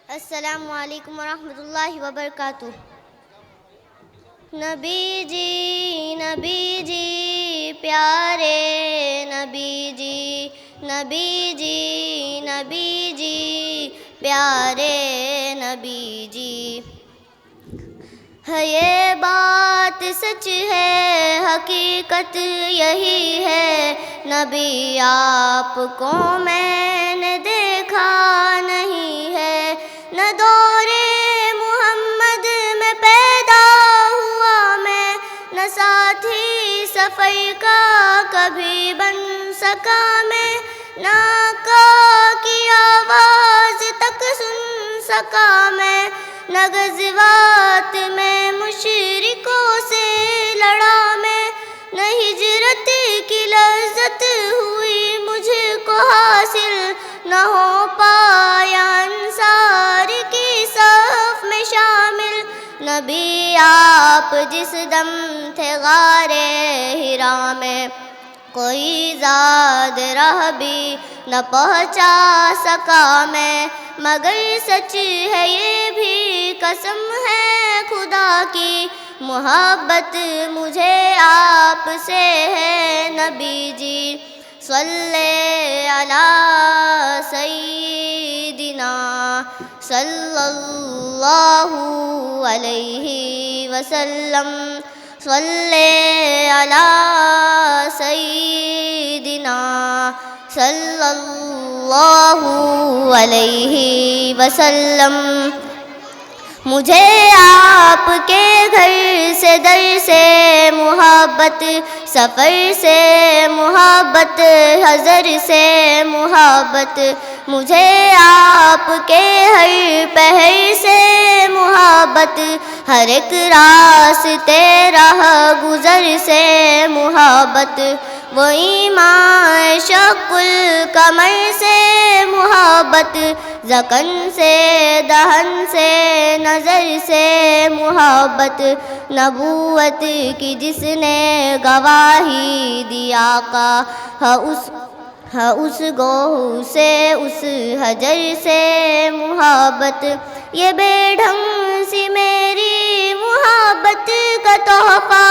अस्सलामु अलैकुम वरहमतुल्लाहि वबरकातुह। नबी जी प्यारे नबी जी प्यारे नबी जी। है ये बात सच है, हकीकत यही है, नबी आपको मैंने देखा नहीं है। न दौरे मोहम्मद में पैदा हुआ मैं, न साथी सफ़र का कभी बन सका मैं, न आका की आवाज़ तक सुन सका मैं, न गज़वात में मुशरिकों से लड़ा मैं, न हिजरत की लज़्ज़त हुई मुझको हासिल, न हो पाया अंसार की सफ़ में शामिल। नबी आप जिस दम थे गारे हिरा में, कोई ज़ाद राह भी न पहुँचा सका मैं, मगर सच है ये भी कसम है खुदा की, मोहब्बत मुझे आपसे है नबी जी। सल्ले अला सय्यिदिना सल्लल्लाहु अलैहि वसल्लम, सल्ले अला सय्यिदिना सल्लल्लाहु अलैहि वसल्लम। मुझे आपके घर से दर से मुहब्बत, सफ़र से मुहब्बत, हज़र से मुहब्बत, मुझे आपके हर पहर से मुहब्बत, हर एक रास्ते राह गुज़र से मुहब्बत, वो ईमान शकुल कमर से मुहब्बत, ज़कन से दहन से नज़र से मुहब्बत, नबूवत की जिसने गवाही दिया का उस गोह से उस हजर से मुहब्बत, ये बेढंग सी मेरी मुहब्बत का तोहफ़ा,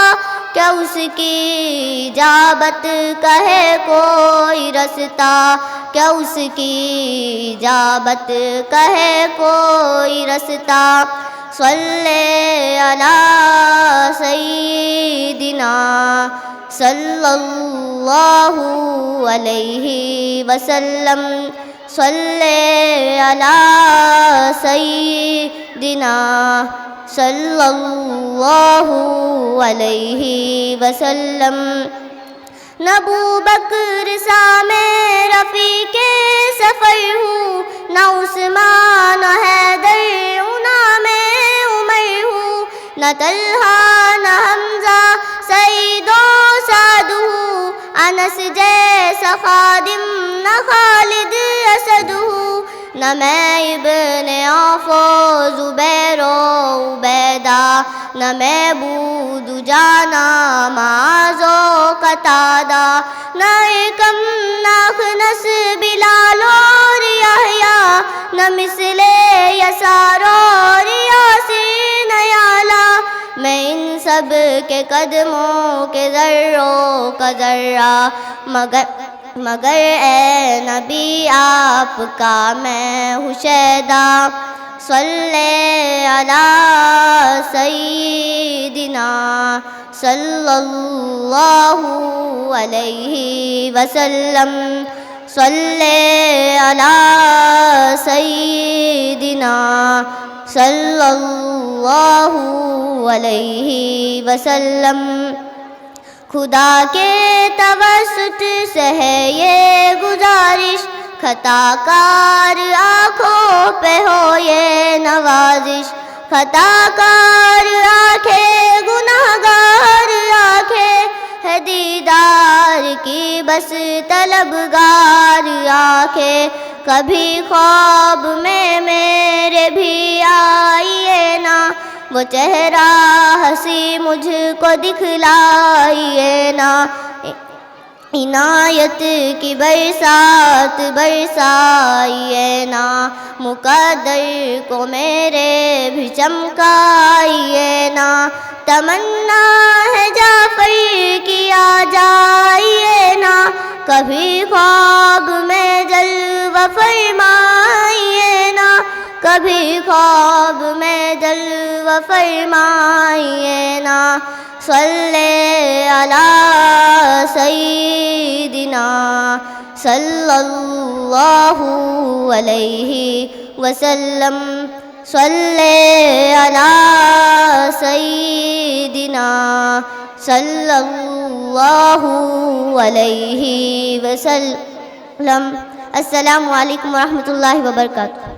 क्या उसकी इजाबत कहे कोई रस्ता, क्या उसकी इजाबत कहे कोई रस्ता। सल्ले अला सय्यिदिना सल्लल्लाहु अलैहि वसल्लम, सल्ले अला सय्यिदिना सल्लल्लाहु अलैहि वसल्लम। न अबू बकर सा मैं रफ़ीक़े सफ़र हूँ, न उस्मान हैदर उना में उमर हूँ, न तल्हा न हमज़ा सईदो साद हूँ, अनस जैसा खादिम न खालिद असद हूँ, न मैं इब्ने औफ़ो ज़ुबैरो उबैदा, न मैं बूदु जाना माज़ो कतादा, न एकम नाखनस बिलाल और यहया, न मिसले यसार और यासीन याला। मैं इन सब के कदमों के ज़र्रों का ज़र्रा, मगर ए नबी आपका मैं हूँ शैदा। सल्ले अला सय्यिदिना सल्लल्लाहु अलैहि वसल्लम, सल्ले अला सय्यिदिना सल्लल्लाहु अलैहि वसल्लम। खुदा के तवस्सुत से है ये गुजारिश, खताकार आँखों पे हो ये नवाजिश, खताकार आँखें गुनाहगार आँखें, है दीदार की बस तलबगार आँखें। कभी ख्वाब में मेरे भी आइए ना, वो चेहरा हंसी मुझको दिखलाइए ना। इनायत की बरसात बरसाइए ना, मुक़द्दर को मेरे भी चमकाइए ना। तमन्ना है जाफ़र की आ जाइए ना, कभी ख्वाब में जलवा फरमाइए ना, कभी ख्वाब में जलवा फरमाइए ना। सल्ले अला सय्यिदिना सल्लल्लाहु अलैहि वसल्लम, सल्ले अला सय्यिदिना सल्लल्लाहु अलैहि वसल्लम। अस्सलामु अलैकुम व रहमतुल्लाहि व बरकातुहू।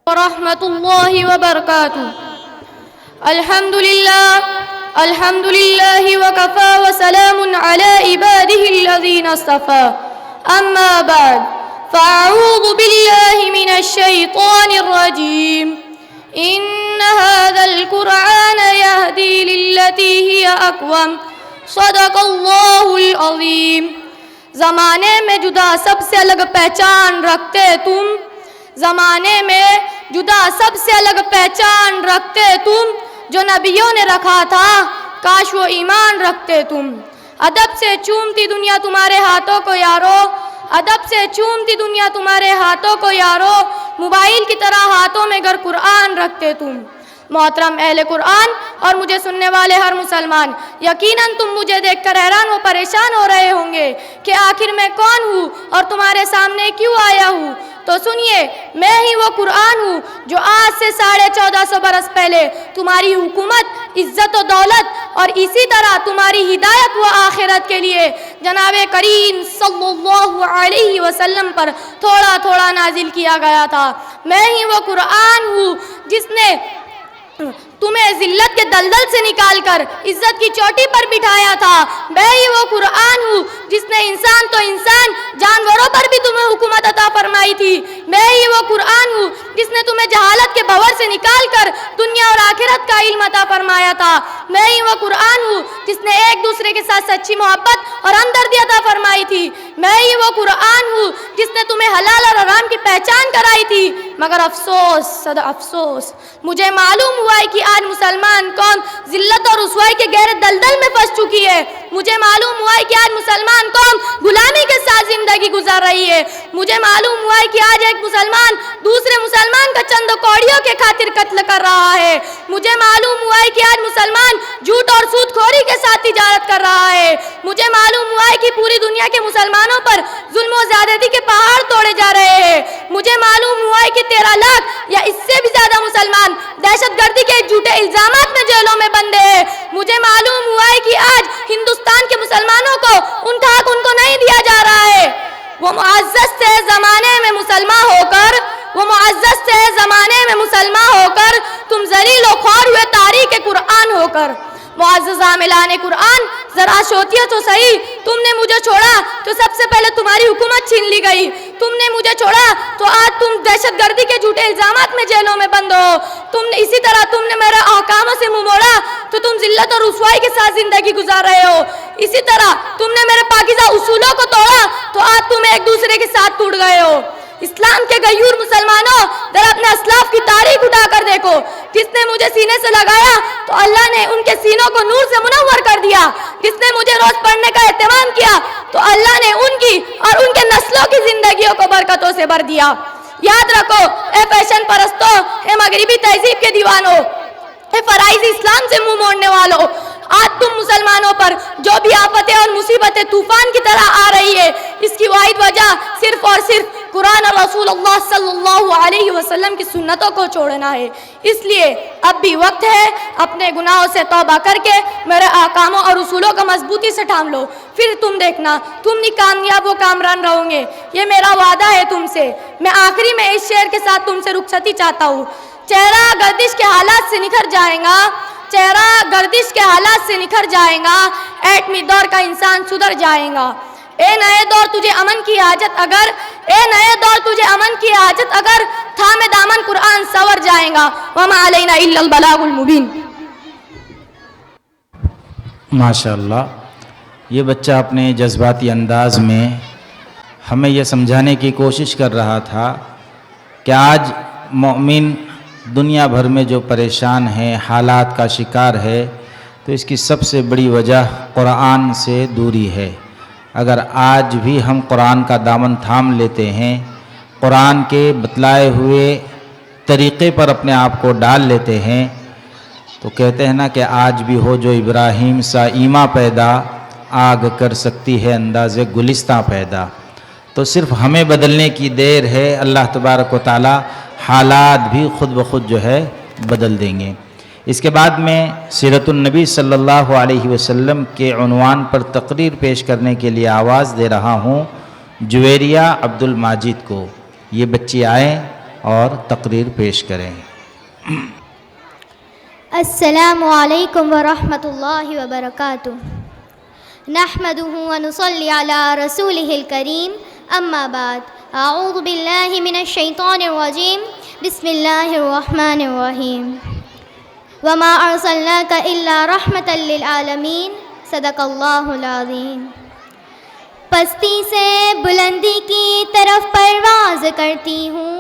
रहमतुल्लाहि व बरकातुहू। अल्हम्दुलिल्लाह अल्हम्दुलिल्लाहि व कफ़ा व सलामुन अला इबादिहिल्लज़ीना इस्तफ़ा, अम्मा बाद, फ़अऊज़ु बिल्लाहि मिनश शैतानिर रजीम। इन्न हाज़ल क़ुरआन यहदी लिल्लती हिय अक़वम, सदक़ल्लाहुल अज़ीम। ज़माने में जुदा सबसे अलग पहचान रखते तुम, ज़माने में जुदा सबसे अलग पहचान रखते तुम, जो नबियों ने रखा था काश वो ईमान रखते तुम। अदब से चूमती दुनिया तुम्हारे हाथों को यारो, अदब से चूमती दुनिया तुम्हारे हाथों को यारो, मोबाइल की तरह हाथों में अगर कुरान रखते तुम। मोहतरम अहले कुरान और मुझे सुनने वाले हर मुसलमान, यकीनन तुम मुझे देखकर हैरान व परेशान हो रहे होंगे कि आखिर मैं कौन हूँ और तुम्हारे सामने क्यों आया हूँ। तो सुनिए, मैं ही वो कुरान हूँ जो आज से 1450 बरस पहले तुम्हारी हुकूमत, इज्जत व दौलत और इसी तरह तुम्हारी हिदायत व आखिरत के लिए जनाबे करीम सल्लल्लाहु अलैहि वसल्लम पर थोड़ा थोड़ा नाजिल किया गया था। मैं ही वो कुरान हूँ जिसने तुम्हें जिल्लत के दलदल से निकालकर इज्जत की चोटी पर बिठाया था। मैं ही वो कुरान हूँ जिसने इंसान तो इंसान जानवरों पर भी तुम्हें हुकूमत अता फरमाई थी। मैं ही वो कुरान हूँ जिसने तुम्हें जहालत के भंवर से निकालकर दुनिया और आखिरत का इल्म अता फरमाया था। मैं ही वो कुरान हूँ जिसने एक दूसरे के साथ सच्ची मोहब्बत और हमदर्दी अता फरमाई थी। मैं ही वो कुरान हूँ जिसने तुम्हें हलाल और हराम की पहचान कराई थी। मगर अफसोस, सदा अफसोस, मुझे मालूम हुआ है कि आज मुसलमान कौम जिल्लत और रुसवाई के गहरे दलदल में फंस चुकी है। मुझे मालूम हुआ है कि आज मुसलमान कौम गुलामी के साथ जिंदगी गुजार रही है। मुझे मालूम हुआ है कि आज एक मुसलमान दूसरे मुसलमान का चंद कौड़ियों के खातिर कत्ल कर रहा है। मुझे मालूम हुआ है कि आज मुसलमान झूठ और सूदखोरी के साथ तिजारत कर रहा है। मुझे मालूम हुआ है कि पूरी दुनिया के मुसलमानों पर जुल्म और ज्यादती के पहाड़ तोड़े जा रहे हैं। मुझे मालूम हुआ है कि 13 लाख या इससे भी ज्यादा मुसलमान दहशतगर्दी के झूठे इल्जामात में जेलों में बंद हैं। मुझे मालूम हुआ है कि आज हिंदुस्तान के मुसलमानों को उनका हक उनको नहीं दिया जा रहा है। वो मुअज़्ज़ज़ थे ज़माने में मुसलमान होकर, वो मुअज़्ज़ज़ थे ज़माने में मुसलमान होकर, तुम ज़लील और ख्वार हुए तारीख़ कुरान होकर। मुअज़्ज़ज़ आमिलाने कुरान, ज़रा सोचिए तो सही, तुमने मुझे छोड़ा तो सबसे पहले तुम्हारी हुकूमत छीन ली गई। तुमने मुझे छोड़ा तो आज तुम दहशतगर्दी के झूठे इल्जामात में जेलों में बंद हो। तुमने इसी तरह तुमने मेरे अहकामों से मुंह मोड़ा तो तुम जिल्लत और रुसवाई के साथ जिंदगी गुजार रहे हो। इसी तरह तुमने मेरे पाकीज़ा उसूलों को तोड़ा तो आज तुम एक दूसरे के साथ टूट गए हो। इस्लाम के गयूर मुसलमानों, जरा अपने असलाफ की तारीख उठाकर देखो। जिसने मुझे सीने से लगाया तो अल्लाह ने उनके सीनों को नूर से मुनव्वर कर दिया। जिसने मुझे रोज पढ़ने का एहतमाम किया तो अल्लाह ने उनकी और उनके नस्लों की जिंदगियों को बरकतों से भर दिया। याद रखो ए फैशन परस्तों, ए मगरिबी तहजीब के दीवानों, ए फराइज़ इस्लाम से मुंह मोड़ने वालों, आज तुम मुसलमानों पर जो भी आफतें और मुसीबतें तूफान की तरह आ रही है, इसकी वाहिद वजह सिर्फ और सिर्फ कुरान और रसूलुल्लाह सल्लल्लाहु अलैहि वसल्लम की सुन्नतों को छोड़ना है। इसलिए अब भी वक्त है अपने गुनाहों से तौबा करके मेरे अहकामों और उसूलों को मजबूती से थाम लो। फिर तुम देखना, तुम नहीं कामयाब व कामरान रहोगे। ये मेरा वादा है तुमसे। मैं आखिरी में इस शेर के साथ तुमसे रुखसती चाहता हूँ। चेहरा गर्दिश के हालात से निखर जाएगा, चेहरा गर्दिश के हालात से निखर जाएगा, एटमी दौर का इंसान सुधर जाएगा। ए नए दौर तुझे अमन की हाजत अगर, ए नए दौर तुझे अमन की हाजत अगर, थामे दामन कुरान सवर जाएगा। वमा अलैना इल्लल बलागुल मुबीन। माशाअल्लाह, ये बच्चा अपने जज्बाती अंदाज में हमें यह समझाने की कोशिश कर रहा था कि आज मोमिन दुनिया भर में जो परेशान है, हालात का शिकार है, तो इसकी सबसे बड़ी वजह कुरान से दूरी है। अगर आज भी हम कुरान का दामन थाम लेते हैं, कुरान के बतलाए हुए तरीक़े पर अपने आप को डाल लेते हैं, तो कहते हैं ना कि आज भी हो जो इब्राहीम सा ईमा पैदा, आग कर सकती है अंदाज़े गुलिस्तां पैदा। तो सिर्फ़ हमें बदलने की देर है, अल्लाह तबारक व तआला हालात भी ख़ुद ब खुद जो है बदल देंगे। इसके बाद मैं सीरतुन नबी सल्लल्लाहु अलैहि वसल्लम के उन्वान पर तकरीर पेश करने के लिए आवाज़ दे रहा हूँ जुवेरिया अब्दुल माजिद को। ये बच्ची आए और तकरीर पेश करें। अस्सलामु अलैकुम व रहमतुल्लाहि व बरकातुहू। नहमदुहु व नुसल्ली अला रसूलिहिल करीम, अम्मा बाद। अऊज़ु बिल्लाहि मिनश शैतानिर रजीम, बिस्मिल्लाहिर रहमानिर रहीम। वमा अर्सलनाका इल्ला रहमतल लिल आलमीन, सदक़ल्लाहुल अज़ीम। पस्ती से बुलंदी की तरफ परवाज़ करती हूँ,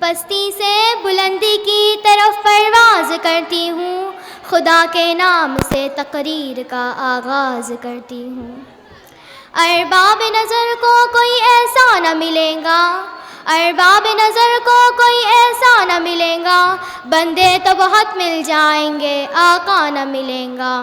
पस्ती से बुलंदी की तरफ परवाज़ करती हूँ, खुदा के नाम से तकरीर का आगाज़ करती हूँ। अरबाब नज़र को कोई ऐसा न मिलेगा, अरबाब नज़र को कोई ऐसा न मिलेगा, बंदे तो बहुत मिल जाएंगे, आका न मिलेगा।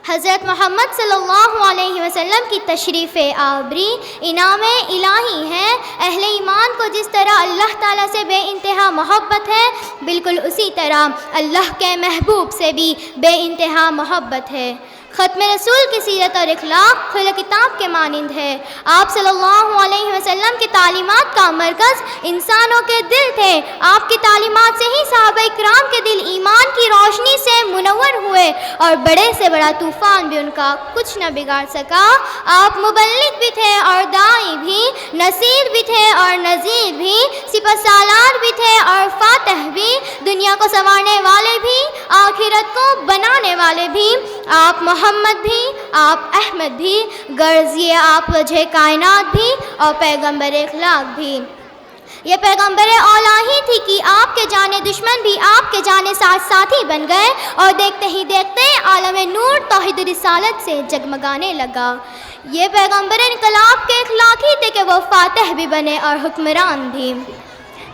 हज़रत मोहम्मद सल्लल्लाहु अलैहि वसल्लम की तशरीफ़ आबरी इनाम इलाही है। अहले ईमान को जिस तरह अल्लाह ताला से बेइंतहा मोहब्बत है, बिल्कुल उसी तरह अल्लाह के महबूब से भी बेइंतहा मोहब्बत है। ख़त्म रसूल की सीरत और इखलाक खुले किताब के मानिंद है। आप सल्लल्लाहु अलैहि वसल्लम की तालीमात का मरकज़ इंसानों के दिल थे। आपकी तालीमात से ही सहाबा इकराम के दिल ईमान की रोशनी से मुनव्वर हुए और बड़े से बड़ा तूफ़ान भी उनका कुछ न बिगाड़ सका। आप मुबल्लिग भी थे और दाई भी, नसीर भी थे और नज़ीर भी, सिपहसालार भी थे और फातह भी, दुनिया को संवारने वाले भी, आखिरत को बनाने वाले भी। आप मोहम्मद भी, आप अहमद भी, गर्ज़िए आप वजह कायनात भी और पैगंबर इखलाक भी। ये पैगंबर औला ही थी कि आपके जाने दुश्मन भी आपके जाने साथी बन गए और देखते ही देखते आलम नूर तौहीद रिसालत से जगमगाने लगा। ये पैगंबर इनकलाब के इखलाक ही थे कि वो फातह भी बने और हुक्मरान भी।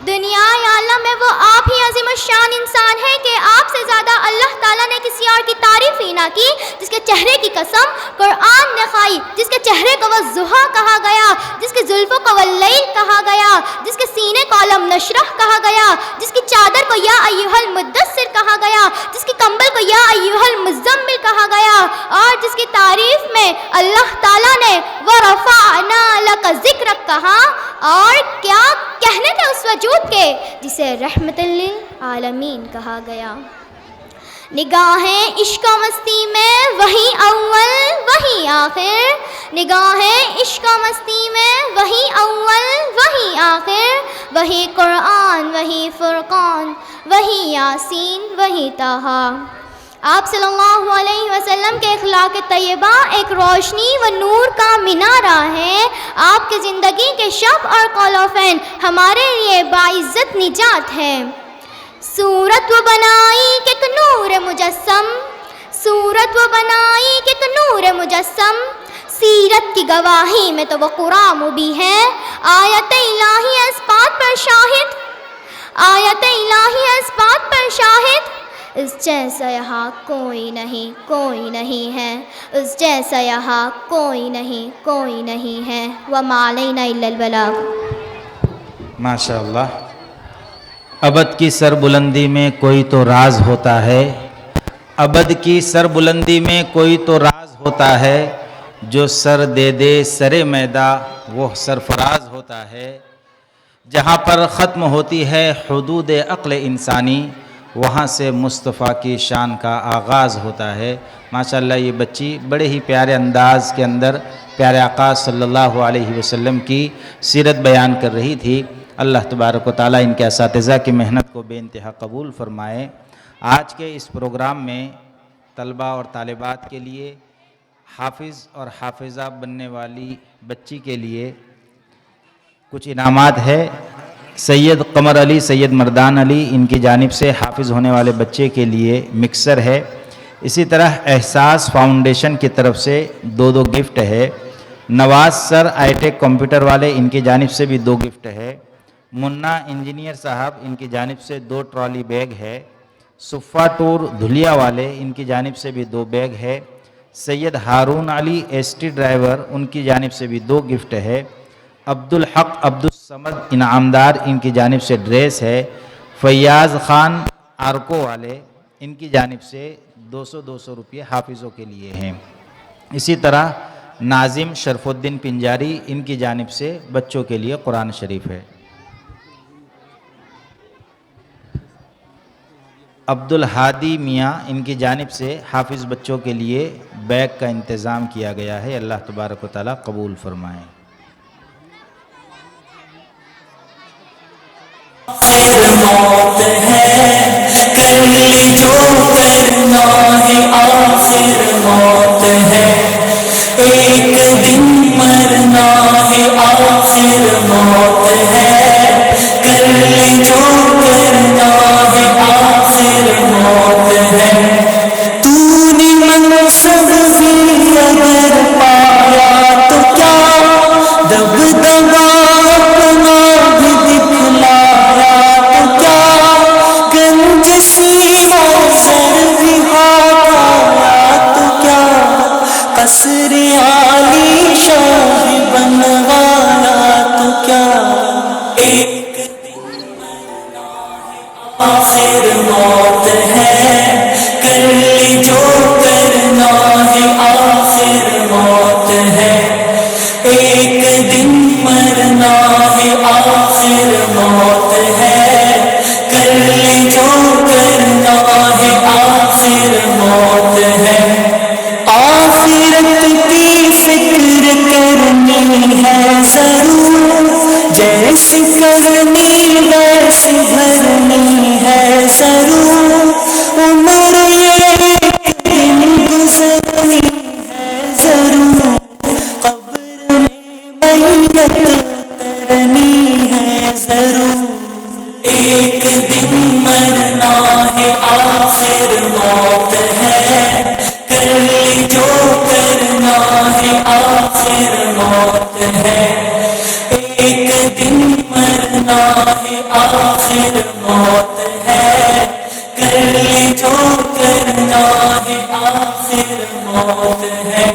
दुनिया या अल्लाह में वो आप ही अज़ीम शान इंसान है कि आपसे ज़्यादा अल्लाह ताला ने किसी और की तारीफ़ ही ना की। जिसके चेहरे की कसम कुरान ने खाई, जिसके चेहरे को वह ज़ुहा कहा गया, जिसके जुल्फ़ों को वह लैल कहा गया, जिसके सीने को अलम नशरह कहा गया, जिसकी चादर को या अय्युहल मुद्दस्सिर कहा गया, जिसकी कंबल को या अय्युहल मुज़्ज़म्मिल कहा गया, और जिसकी तारीफ़ में अल्लाह ताला ने व रफ़अना लका ज़िक्रक कहा। और क्या कहने थे उस वजूद के जिसे रहमतल लिल आलमीन कहा गया। निगाहें इश्क मस्ती में वही अव्वल वही आखिर, निगाहें इश्क मस्ती में वही अव्वल वही आखिर, वही कुरान वही फुरकान वही यासीन वही ताहा। आप सल्लल्लाहु अलैहि वसल्लम के अखलाक तैयबा एक रोशनी व नूर का मीनारा है। आपकी ज़िंदगी के शब और कौलफ़ैन हमारे लिए बाइज़्ज़त निजात है। सूरत वो बनाई कि एक नूर मुजस्सम, सूरत वो बनाई कि एक नूर मुजस्सम, सीरत की गवाही में तो वो कुरान मुबी है। आयत इलाही अस्पात पर शाहिद, आयत इलाही अस्पात पर शाहिद, इस जैसा यहाँ कोई नहीं, कोई नहीं है, उस जैसा यहाँ कोई नहीं, कोई नहीं है। वमा अलैना इल्लल बलाग। माशाअल्लाह। अबद की सरबुलंदी में कोई तो राज होता है, अबद की सरबुलंदी में कोई तो राज होता है, जो सर दे दे सरे मैदा वो सरफराज होता है। जहाँ पर ख़त्म होती है हुदूद अक़्ल इंसानी, वहाँ से मुस्तफ़ा की शान का आगाज़ होता है। माशाअल्लाह ये बच्ची बड़े ही प्यारे अंदाज़ के अंदर प्यारे आका सल्लल्लाहु अलैहि वसल्लम की सीरत बयान कर रही थी। अल्लाह तबारक व तआला इनके असातिज़ा की मेहनत को बेइंतहा कबूल फ़रमाए। आज के इस प्रोग्राम में तलबा और तालिबात के लिए हाफिज़ और हाफिज़ा बनने वाली बच्ची के लिए कुछ इनामात है। सैयद कमर अली, सैयद मर्दान अली, इनकी जानिब से हाफिज़ होने वाले बच्चे के लिए मिक्सर है। इसी तरह एहसास फाउंडेशन की तरफ से 2 गिफ्ट है। नवाज सर आईटेक कंप्यूटर वाले, इनकी जानिब से भी 2 गिफ्ट है। मुन्ना इंजीनियर साहब, इनकी जानिब से 2 ट्रॉली बैग है। सुफ़ा टूर धुलिया वाले, इनकी जानिब से भी 2 बैग है। सैयद हारून अली एसटी ड्राइवर, उनकी जानिब से भी 2 गिफ्ट है। अब्दुल हक अब्दुल समद इनामदार, इनकी जानिब से ड्रेस है। फैयाज़ ख़ान आरको वाले, इनकी जानिब से 200 रुपये हाफिज़ों के लिए हैं। इसी तरह नाजिम शरफुद्दीन पिंजारी, इनकी जानिब से बच्चों के लिए कुरान शरीफ है। अब्दुल हादी मियाँ, इनकी जानिब से हाफिज़ बच्चों के लिए बैग का इंतज़ाम किया गया है। अल्लाह तबारक व तआला कबूल फरमाए। मौत है कर ली जो करना है, आखिर मौत है, एक दिन मरना है, आखिर मौत है, कर ली जो करना है, आखिर मौत है। तूने मनसब भी अगर पाया तो क्या, दबदबा अपना भी दिखलाया तो क्या, गंज सीमों सर भी हाथ तो क्या, कसर आली शाह बनवाया तो क्या, एक दिन मरना है, आखिर मौत है, कर ली जो करना है, आखिर मौत है, एक दिन मरना है, आखिर मौत है, कर ली जो करना है, आखिर मौत है। आखिरत की फिक्र करनी है जरूर, जैसे करनी वैसे भरनी है जरूर, उम्र एक दिन गुजरनी है जरूर, कब्र में मैयत करनी है जरूर, एक दिन मरना है, आखिर मौत है, कर ली जो करना है, आखिर मौत है, एक दिन मरना है, आखिर मौत है, कर ली जो करना है, आखिर मौत है।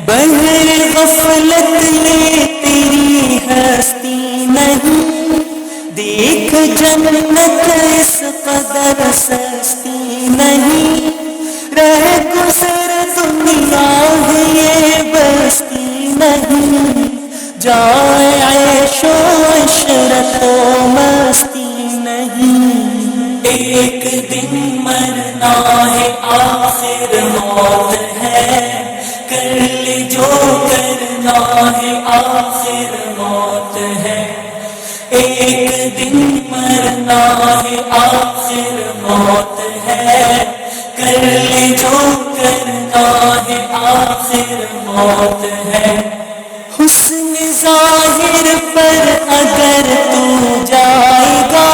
बहर गफलत ये तेरी हस्ती नहीं, देख जन्नत इस कदर सस्ती नहीं, रह गुजर दुनिया है ये बस्ती नहीं, जाए ऐशो इशरतो मस्ती नहीं, एक दिन मरना है, आखिर मौत है, कर ली जो करना है, आखिर मौत है, एक दिन मरना है, आखिर मौत है, कर ली जो करना है, आखिर मौत है। हुस्न ज़ाहिर पर अगर तू जाएगा,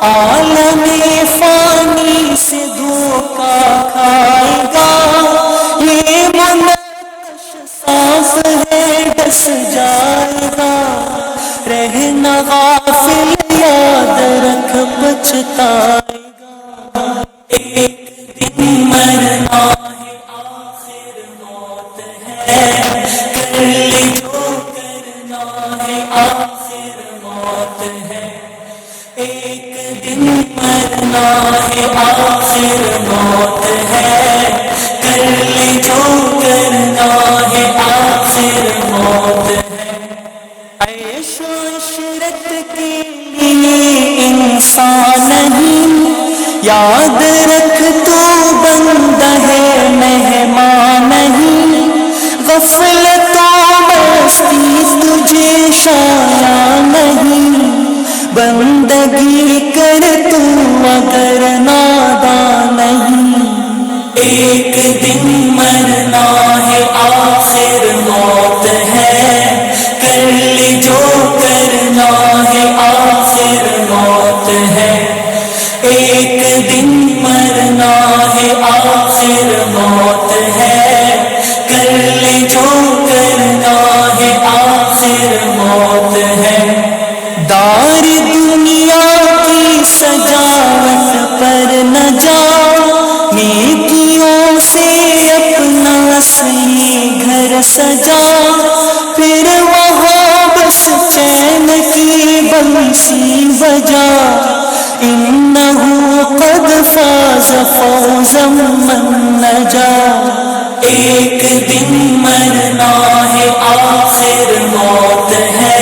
आलमे फानी से धोखा खाएगा, ये मनकश साफ है डस जाएगा, रहना गाफिल याद रख पछताएगा, एक दिन मरना है, आखिर मौत है, कर ली जो करना है, आखिर मौत है, एक दिन मरना है, आखिर मौत है, कर ली जो करना है, आखिर मौत है। ऐशो इशरत के लिए इंसान नहीं, याद रख तू बंदा है मेहमान नहीं, गफलतों मस्ती तुझे शाया नहीं, बंदगी कर तू अगर नादान नहीं, एक दिन मरना है, दारी दुनिया की सजावट पर न जा, नेकियों से अपना सही घर सजा, फिर वहाँ बस चैन की बंसी बजा। इन्नहु कद फाज़ फौज़म मन नजा। एक दिन मरना है आखिर मौत है,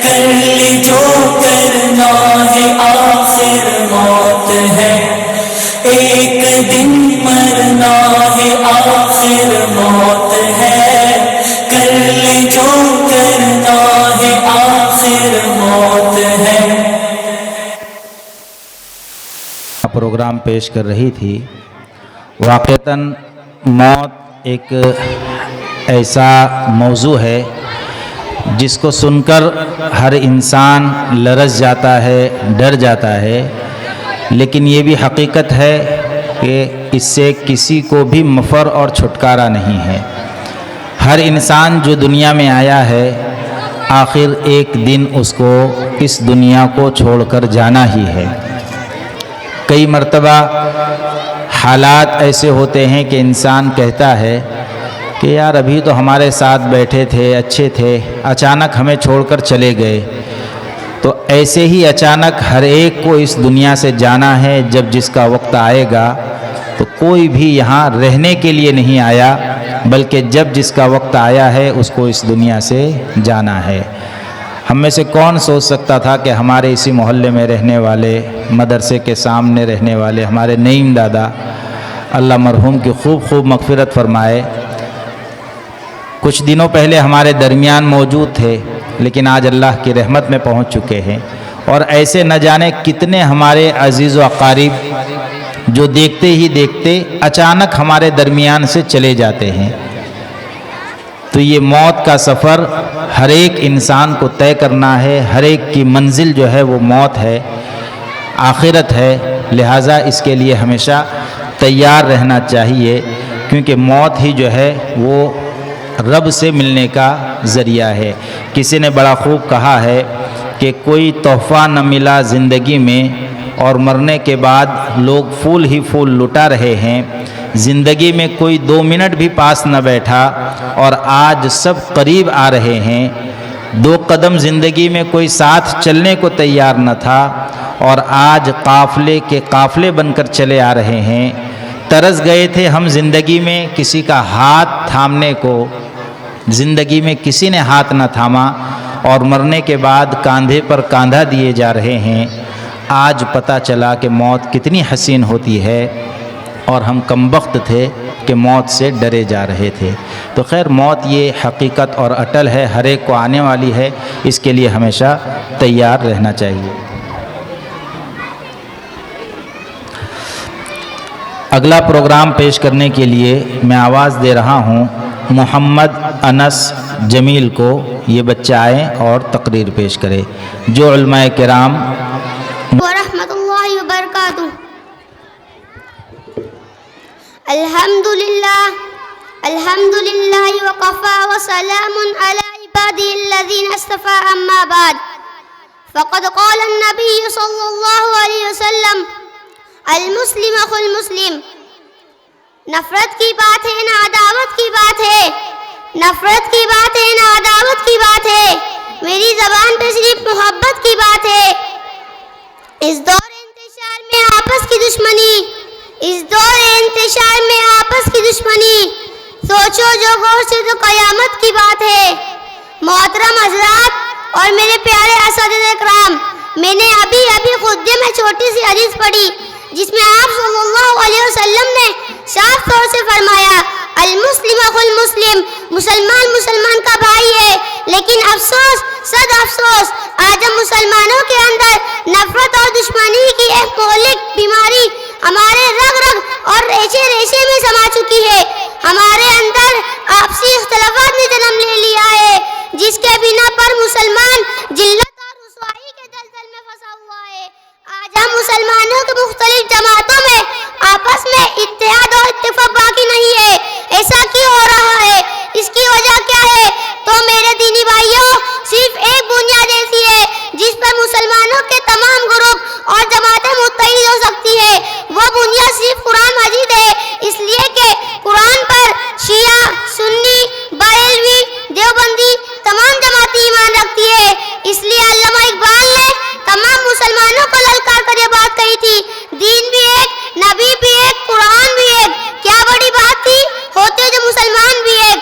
कर ले जो करना है आखिर मौत है। एक दिन मरना है आखिर मौत है, कर ले जो करना है आखिर मौत है। प्रोग्राम पेश कर रही थी। वाक़तन मौत एक ऐसा मौजू है जिसको सुनकर हर इंसान लरज़ जाता है, डर जाता है, लेकिन ये भी हकीकत है कि इससे किसी को भी मफ़र और छुटकारा नहीं है। हर इंसान जो दुनिया में आया है, आखिर एक दिन उसको इस दुनिया को छोड़कर जाना ही है। कई मर्तबा हालात ऐसे होते हैं कि इंसान कहता है कि यार अभी तो हमारे साथ बैठे थे, अच्छे थे, अचानक हमें छोड़कर चले गए। तो ऐसे ही अचानक हर एक को इस दुनिया से जाना है। जब जिसका वक्त आएगा तो कोई भी यहाँ रहने के लिए नहीं आया, बल्कि जब जिसका वक्त आया है उसको इस दुनिया से जाना है। हम में से कौन सोच सकता था कि हमारे इसी मोहल्ले में रहने वाले, मदरसे के सामने रहने वाले हमारे नईम दादा, अल्लाह मरहूम की खूब मग़फ़िरत फ़रमाए, कुछ दिनों पहले हमारे दरमियान मौजूद थे, लेकिन आज अल्लाह की रहमत में पहुंच चुके हैं। और ऐसे न जाने कितने हमारे अजीज़ व अक़ारिब जो देखते ही देखते अचानक हमारे दरमियान से चले जाते हैं। तो ये मौत का सफ़र हर एक इंसान को तय करना है। हर एक की मंजिल जो है वो मौत है, आखिरत है। लिहाजा इसके लिए हमेशा तैयार रहना चाहिए, क्योंकि मौत ही जो है वो रब से मिलने का ज़रिया है। किसी ने बड़ा खूब कहा है कि कोई तोहफ़ा न मिला ज़िंदगी में और मरने के बाद लोग फूल ही फूल लुटा रहे हैं। ज़िंदगी में कोई 2 मिनट भी पास न बैठा और आज सब करीब आ रहे हैं। 2 कदम ज़िंदगी में कोई साथ चलने को तैयार न था और आज काफ़िले के काफ़िले बनकर चले आ रहे हैं। तरस गए थे हम ज़िंदगी में किसी का हाथ थामने को, ज़िंदगी में किसी ने हाथ न थामा और मरने के बाद कंधे पर कंधा दिए जा रहे हैं। आज पता चला कि मौत कितनी हसीन होती है और हम कमबख्त थे कि मौत से डरे जा रहे थे। तो खैर, मौत ये हकीकत और अटल है, हर एक को आने वाली है। इसके लिए हमेशा तैयार रहना चाहिए। अगला प्रोग्राम पेश करने के लिए मैं आवाज़ दे रहा हूँ मोहम्मद अनस जमील को। ये बच्चा आए और तकरीर पेश करे। जो उलमाए किराम वरहमतुल्लाहि वबरकातुहू। अल्हम्दुलिल्लाह वकफ़ा वसलामुन अला इबादिहिल्लज़ीना इस्तफ़ा अम्मा बाद। फ़क़द क़ाल अन्नबी सल्लल्लाहु अलैहि वसल्लम अल-मुस्लिम अख़ुल मुस्लिम। नफ़रत की बात है ना अदावत की बात है, नफ़रत की बात है ना अदावत की बात है, मेरी ज़बान पे सिर्फ मोहब्बत की बात है। इस दौर इंतशार में आपस की दुश्मनी, इस दौर इंतशार में आपस की दुश्मनी, सोचो जो गौर से तो क़यामत की बात है। मोहतरम हज़रात और मेरे प्यारे असातिज़े इकराम, मैंने अभी खुद्दे में छोटी सी हदीस पढ़ी जिसमें आप सल्लल्लाहु अलैहि वसल्लम ने साफ तौर से फरमाया, अल मुस्लिम अखुल मुस्लिम, मुसलमान मुसलमान का भाई है। लेकिन अफसोस, सद अफसोस, आज हम मुसलमानों के अंदर नफरत और दुश्मनी की एक मौलिक बीमारी हमारे रग रग और रेशे रेशे में समा चुकी है। हमारे अंदर आपसी इख्तिलाफात ने जन्म ले लिया है, जिसके बिना पर मुसलमान जिल्लत और रुसवाई के दलदल में फंसा हुआ है। आज हम मुसलमानों के मुख्तलिफ जमातों में आपस में इत्तेहाद और इत्तिफाक बाकी नहीं है। ऐसा क्यों हो रहा है? इसकी वजह क्या है? तो मेरे दीनी भाइयों, सिर्फ एक बुनियाद ऐसी है जिस मुसलमानों को ललकार कर ये बात कही थी, दीन भी एक, नबी भी एक, कुरान भी एक। क्या बड़ी बात थी, होते जो मुसलमान भी एक।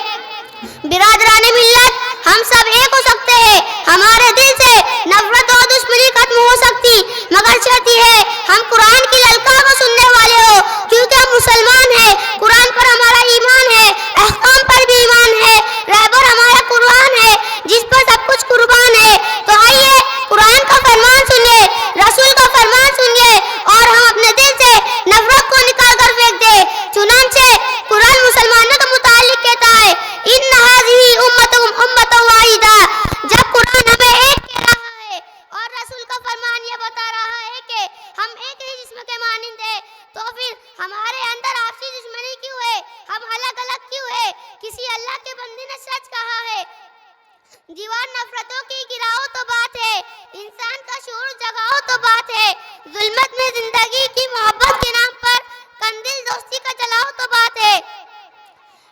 बिरादराने मिल्लत, हम सब एक हो सकते हैं, हमारे दिल से नफरत और दुश्मनी खत्म हो सकती, मगर शर्त है हम कुरान की ललकार को सुनने वाले हो, क्योंकि हम मुसलमान हैं। कुरान पर हमारा ईमान है, अहकाम पर भी ईमान है, रहबर हमारा कुरान है जिस पर सब कुछ कुर्बान है। तो आइए कुरान का फरमान सुनिए, रसूल का फरमान सुनिए और हम अपने दिल से नफरत को निकाल कर फेंक दे। चुनांचे कुरान मुसलमानों के मुतालिक कहता है, इन्न हाज़िही उम्मतुकुम उम्मतन वाहिदा। जब कुरान हमें एक कह रहा है और रसूल का फरमान ये बता रहा है कि हम एक ही जिस्म के मानिंद हैं, तो फिर हमारे अंदर आपसी दुश्मनी क्यों है, हम अलग अलग क्यों है? किसी अल्लाह के बंदे ने सच कहा है, दीवार नफरतों की गिराओ तो बात है, इंसान का शूर जगाओ तो बात है, जुल्मत में जिंदगी की मोहब्बत के नाम पर कंदिल दोस्ती का जलाओ तो बात है।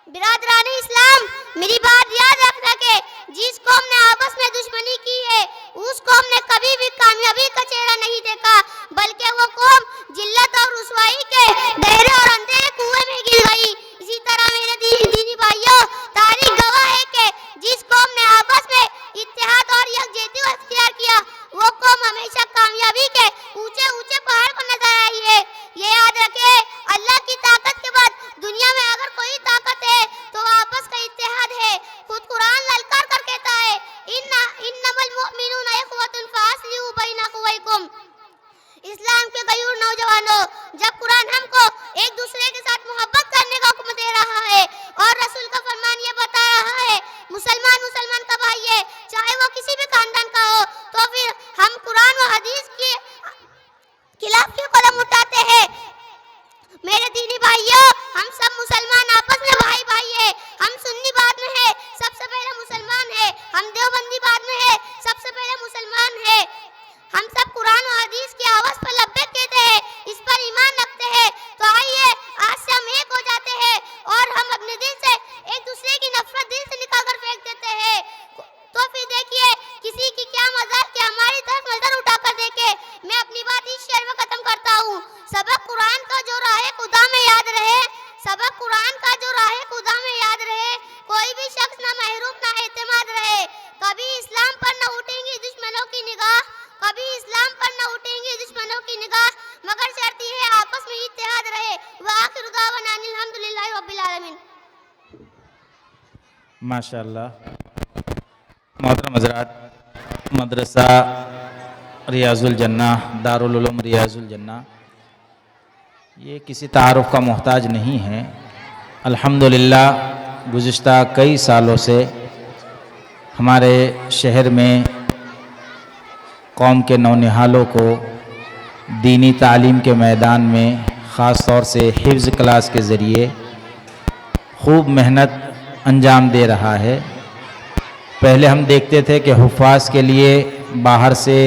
बिरादराने इस्लाम, मेरी बात याद रखना कि जिस कौम ने आपस में दुश्मनी की है, उस कौम ने कभी भी कामयाबी का चेहरा नहीं देखा, बल्कि वो कौम जिल्लत और रुसवाई के गहरे और अंधेरे कुएं में गिर गई। इसी तरह मेरे दीनी भाइयों, तारीख गवाह है कि जिस कौम ने आपस में इत्तेहाद और यकजहती को इख्तियार किया, वो कौम हमेशा कामयाबी के ऊंचे ऊंचे पहाड़ पर नजर आई है। ये याद रखे, अल्लाह की ताकत के बाद दुनिया में अगर कोई ताकत है तो आपस का इत्तेहाद है। खुद कुरान ललकार कर कहता है, इन्नमल मुअमिनूना इख्वतुन फास्लिहू बैना अखवैकुम। इस्लाम के गयूर नौजवानों, जब कुरान हमको एक दूसरे के साथ मोहब्बत करने का हुक्म दे रहा है और रसूल का फरमान ये बता रहा है, मुसलमान मुसलमान का भाई है, चाहे वो किसी भी खानदान का हो, तो फिर हम कुरान और हदीस के खिलाफ क्यों कदम उठाते हैं? मेरे दीनी भाइयों, हम सब मुसलमान आपस में भाई भाई है। हम सुन्नी बाद में है, सबसे पहले मुसलमान है। हम देवबंदी बाद में है, सबसे पहले मुसलमान है। हम सब कुरान और हदीस की आवाज पर लब्बैक कहते हैं, इस पर ईमान रखते हैं। तो आइए आज से हम एक हो जाते हैं और हम अपने दिल से एक दूसरे की नफरत दिल से निकाल कर फेंक देते हैं। तो फिर देखिए किसी की क्या मजाक कि हमारी तरफ नजर उठाकर देखे। मैं अपनी बात इस शेर में खत्म करता हूँ। सबक कुरान का जो राहे खुदा में याद रहे, सबक कुरान का जो राहे खुदा में याद रहे, कोई भी शख्स ना महरूम ना एतमाद रहे। कभी इस्लाम पर न उठेंगी दुश्मनों की निगाह, कभी इस्लाम पर न उठेंगी दुश्मनों की निगाह, मगर शर्त है आपस में इत्तेहाद रहे। व आखिरु दावाना अनिल हम्दुलिल्लाहि रब्बिल आलमीन। माशाअल्लाह। मोहतरम हज़रात, मदरसा रियाजुल जन्ना, दारुल उलूम रियाजुल जन्ना, ये किसी तारुफ का मोहताज नहीं है। अल्हम्दुलिल्लाह गुज़िश्ता कई सालों से हमारे शहर में कौम के नौनिहालों को दीनी तालीम के मैदान में ख़ास तौर से हिफ्ज़ क्लास के ज़रिए खूब मेहनत अंजाम दे रहा है। पहले हम देखते थे कि हुफ़्फ़ाज़ के लिए बाहर से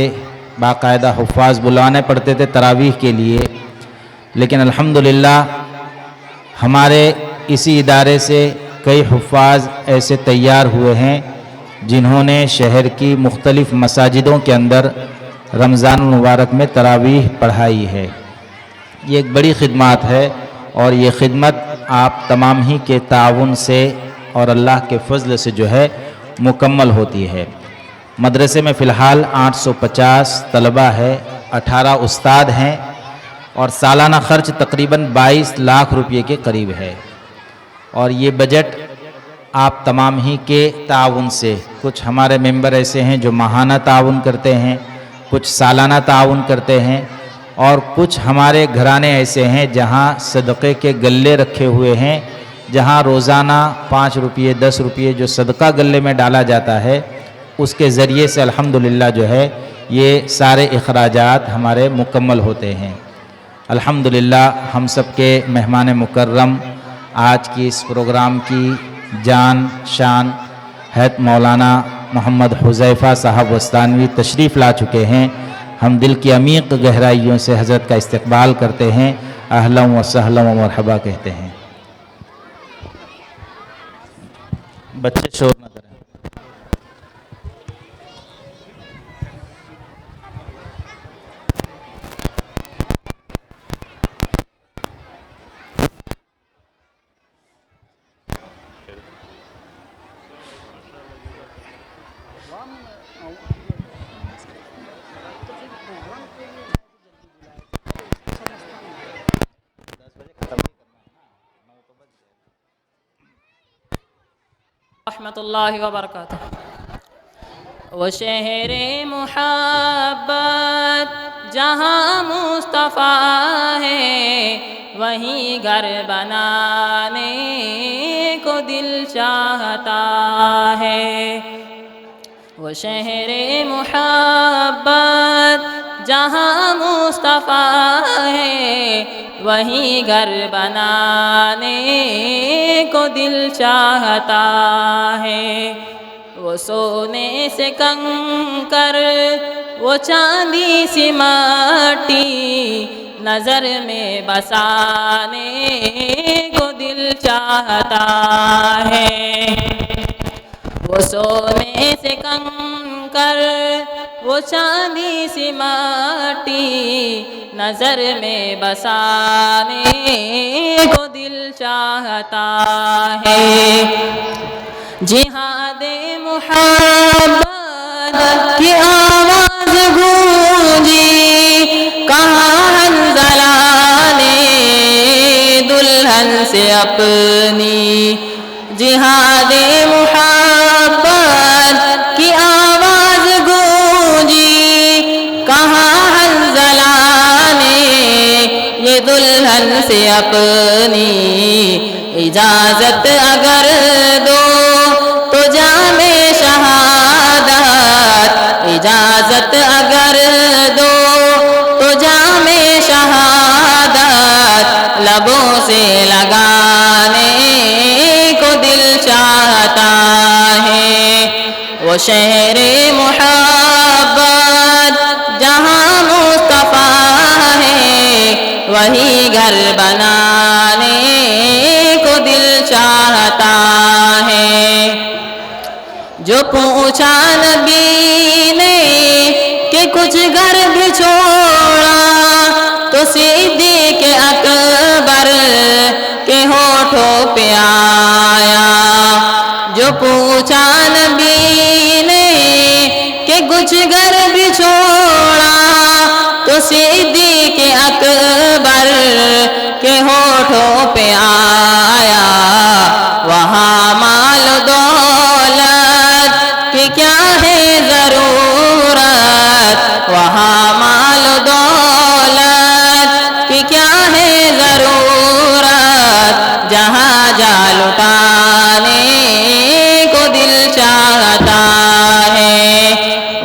बाकायदा हुफ़्फ़ाज़ बुलाने पड़ते थे तरावीह के लिए, लेकिन अल्हम्दुलिल्लाह हमारे इसी इदारे से कई हुफ़्फ़ाज़ ऐसे तैयार हुए हैं जिन्होंने शहर की मुख्तलिफ़ मसाजिदों के अंदर रमज़ान मुबारक में तरावीह पढ़ाई है। ये एक बड़ी खिदमत है और ये खिदमत आप तमाम ही के ताउन से और अल्लाह के फ़ज़ल से जो है मुकम्मल होती है। मदरसे में फ़िलहाल 850 तलबा है, 18 उस्ताद हैं और सालाना ख़र्च तकरीबन 22 लाख रुपये के करीब है। और ये बजट आप तमाम ही के ताउन से, कुछ हमारे मेंबर ऐसे हैं जो माहाना ताउन करते हैं, कुछ सालाना ताउन करते हैं और कुछ हमारे घराने ऐसे हैं जहां सदक़े के गल्ले रखे हुए हैं, जहां रोज़ाना 5 रुपये 10 रुपये जो सदका गल्ले में डाला जाता है उसके ज़रिए से अल्हम्दुलिल्लाह जो है ये सारे इखराजात हमारे मुकम्मल होते हैं। अल्हम्दुलिल्लाह हम सब के मेहमान मुकर्रम आज की इस प्रोग्राम की जान शान हैत मौलाना मोहम्मद हुज़ैफ़ा साहब वस्तानवी तशरीफ़ ला चुके हैं। हम दिल की अमीक़ गहराइयों से हज़रत का इस्तक़बाल करते हैं, अहलन व सहलन व मरहबा कहते हैं। बच्चे शोर न करें। रहमतुल्लाहि व बरकातुहू। वो शहर मुहब्बत जहाँ मुस्तफ़ा है, वहीं घर बनाने को दिल चाहता है। वो शहर मुहब्बत जहाँ मुस्तफ़ा है, वहीं घर बनाने को दिल चाहता है। वो सोने से कंकर, वो चांदी सी माटी, नज़र में बसाने को दिल चाहता है। वो सोने से कंकर, वो चांदी सी माटी, नज़र में बसाने को दिल चाहता है। जिहादे मुहब्बत की आवाज़ गूंजी, कहाँ हंज़ला ने दुल्हन से अपनी। जिहादे मुहब्बत की आवाज़ गूंजी, कहाँ हंज़ला ने ये दुल्हन से अपनी। इजाज़त अगर दो तो जामे शहादत, इजाज़त अगर दो तो जामे शहादत, लबों से लगाने को दिल चाहता है। वो शहर मुहब्बत जहाँ मुस्तफ़ा है, वही घर बनाने को दिल चाहता है। जो पूछा नबी ने कि कुछ घर भी छोड़ा, तो सिद्दीक़ अकबर के होठों पे आया। जो पूछा नबी ने कि कुछ घर भी छोड़ा, तो सिद्दीक़ अकबर के होठों पे आया। वहाँ माल दौलत की क्या है ज़रूरत, वहाँ माल दौलत की क्या है ज़रूरत, जहाँ जा लुटाने को दिल चाहता है।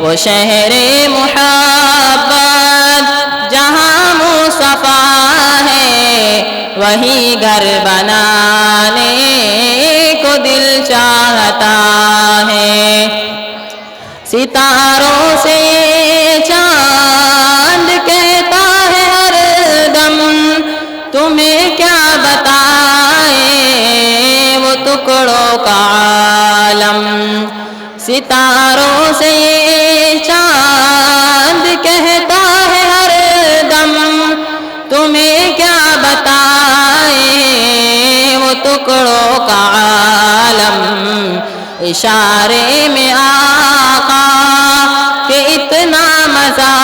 वो शहर मुहब्बत जहाँ मुस्तफ़ा है, वही घर बनाने को दिल चाहता है। सितारों से चांद कहता है हरदम, तुम्हें क्या बताए वो टुकड़ों का आलम। सितारों से चांद कहता है हरदम, तुम्हें क्या बताए वो टुकड़ों का आलम। इशारे में आका के इतना मज़ा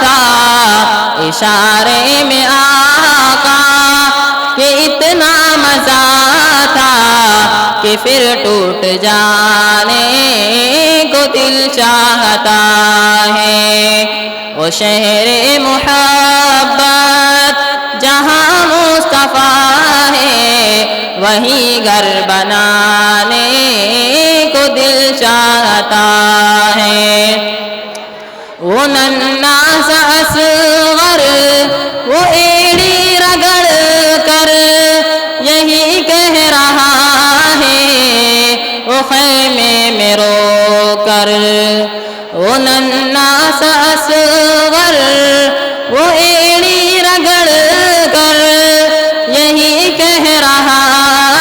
था, इशारे में आका के इतना मज़ा था, कि फिर टूट जाने को दिल चाहता है। वो शहर मुहब्बत जहाँ मुस्तफ़ा है, वही घर बनाने को दिल चाहता है। वो नन्ना सा असग़र वो एड़ी रगड़ कर यही कह रहा है, वो ख़ैमे में रो कर। वो नन्ना सा असग़र वो एड़ी रगड़ कर यही कह रहा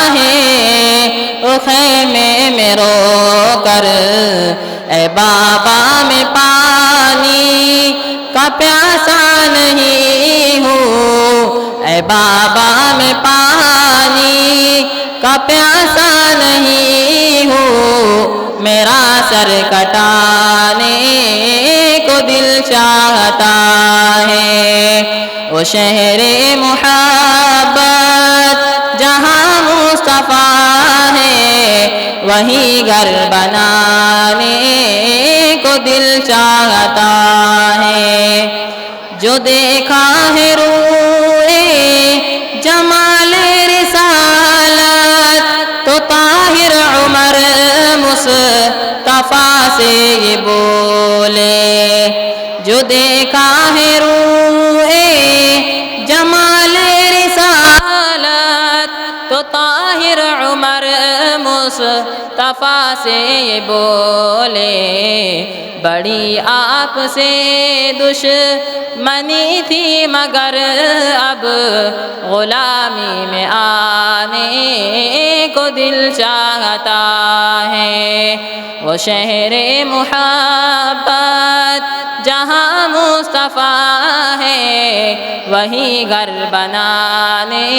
है, वो ख़ैमे में रो कर। ऐ बाबा मैं पानी का प्यासा नहीं हूँ, ऐ बाबा मैं पानी का प्यासा नहीं हूँ, मेरा सर कटाने को दिल चाहता है। वो शहर मुहब्बत जहाँ मुस्तफ़ा है, वही घर बनाने को दिल चाहता है। जो देखा है रूए जमाले रिसालत तो ताहिर उमर मुस्तफा से ये बोले। जो देखा है रूए जमाले रिसालत तो ताहिर उमर मुस्तफा से ये बोले। बड़ी आपसे दुश्मनी थी मगर अब गुलामी में आने को दिल चाहता है। वो शहरे मुहब्बत जहाँ मुस्तफ़ा है वही घर बनाने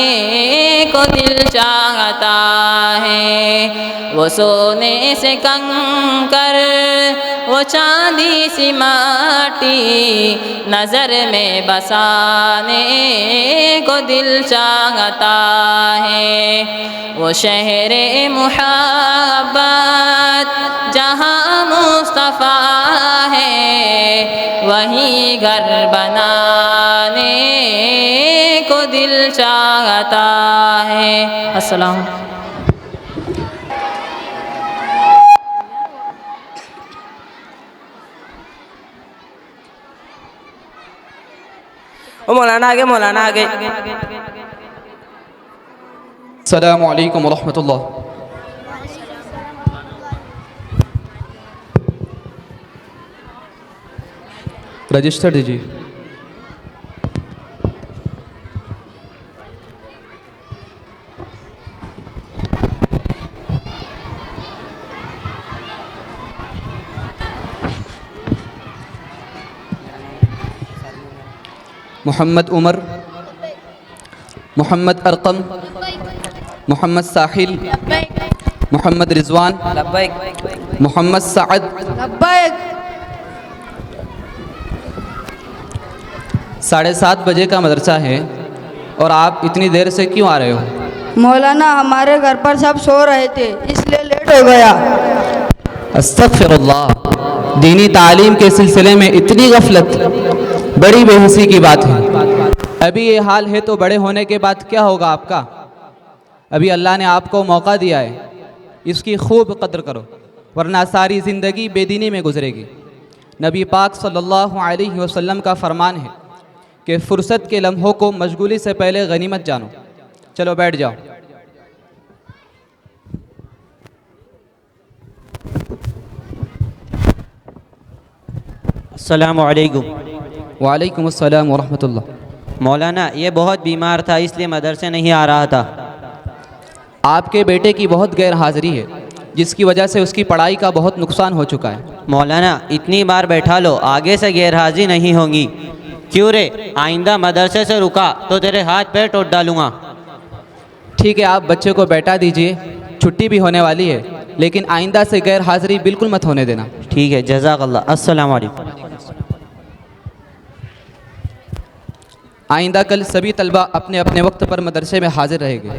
को दिल चाहता है। वो सोने से कंकर वो चांदी सी माटी नज़र में बसाने को दिल चाहता है। वो शहरे मुहब्बत जहाँ मुस्तफ़ा है वही घर बनाने को दिल चाहता है। अस्सलाम। मौलाना आगे, मौलाना आगे। अस्सलामु अलैकुम वरहमतुल्लाह। रजिस्टर दीजिए। मोहम्मद उमर, मोहम्मद अरकम, मोहम्मद साहिल, मोहम्मद रिजवान, मोहम्मद साद। 7:30 बजे का मदरसा है और आप इतनी देर से क्यों आ रहे हो? मौलाना हमारे घर पर सब सो रहे थे इसलिए लेट हो गया। अस्तगफिरुल्लाह। दीनी तालीम के सिलसिले में इतनी गफलत बड़ी बेहसी की बात है। अभी ये हाल है तो बड़े होने के बाद क्या होगा आपका? अभी अल्लाह ने आपको मौका दिया है, इसकी खूब कद्र करो वरना सारी ज़िंदगी बेदीनी में गुजरेगी। नबी पाक सल्लल्लाहु अलैहि वसल्लम का फरमान है कि फ़ुर्सत के लम्हों को मशगूली से पहले गनीमत जानो। चलो बैठ जाओ। अस्सलामु अलैकुम। वालेकुम अस्सलाम वरहमतुल्लाह। मौलाना ये बहुत बीमार था इसलिए मदरसे नहीं आ रहा था। आपके बेटे की बहुत गैर हाज़िरी है जिसकी वजह से उसकी पढ़ाई का बहुत नुकसान हो चुका है। मौलाना इतनी बार बैठा लो, आगे से गैर हाजिर नहीं होंगी। क्यों रे, आइंदा मदरसे से रुका तो तेरे हाथ पैर तोड़ डालूंगा। ठीक है, आप बच्चे को बैठा दीजिए, छुट्टी भी होने वाली है, लेकिन आइंदा से गैर हाज़िरी बिल्कुल मत होने देना। ठीक है, जज़ाकल्लाह। अस्सलामु अलैकुम। आइंदा कल सभी तलबा अपने अपने वक्त पर मदरसे में हाजिर रहेंगे।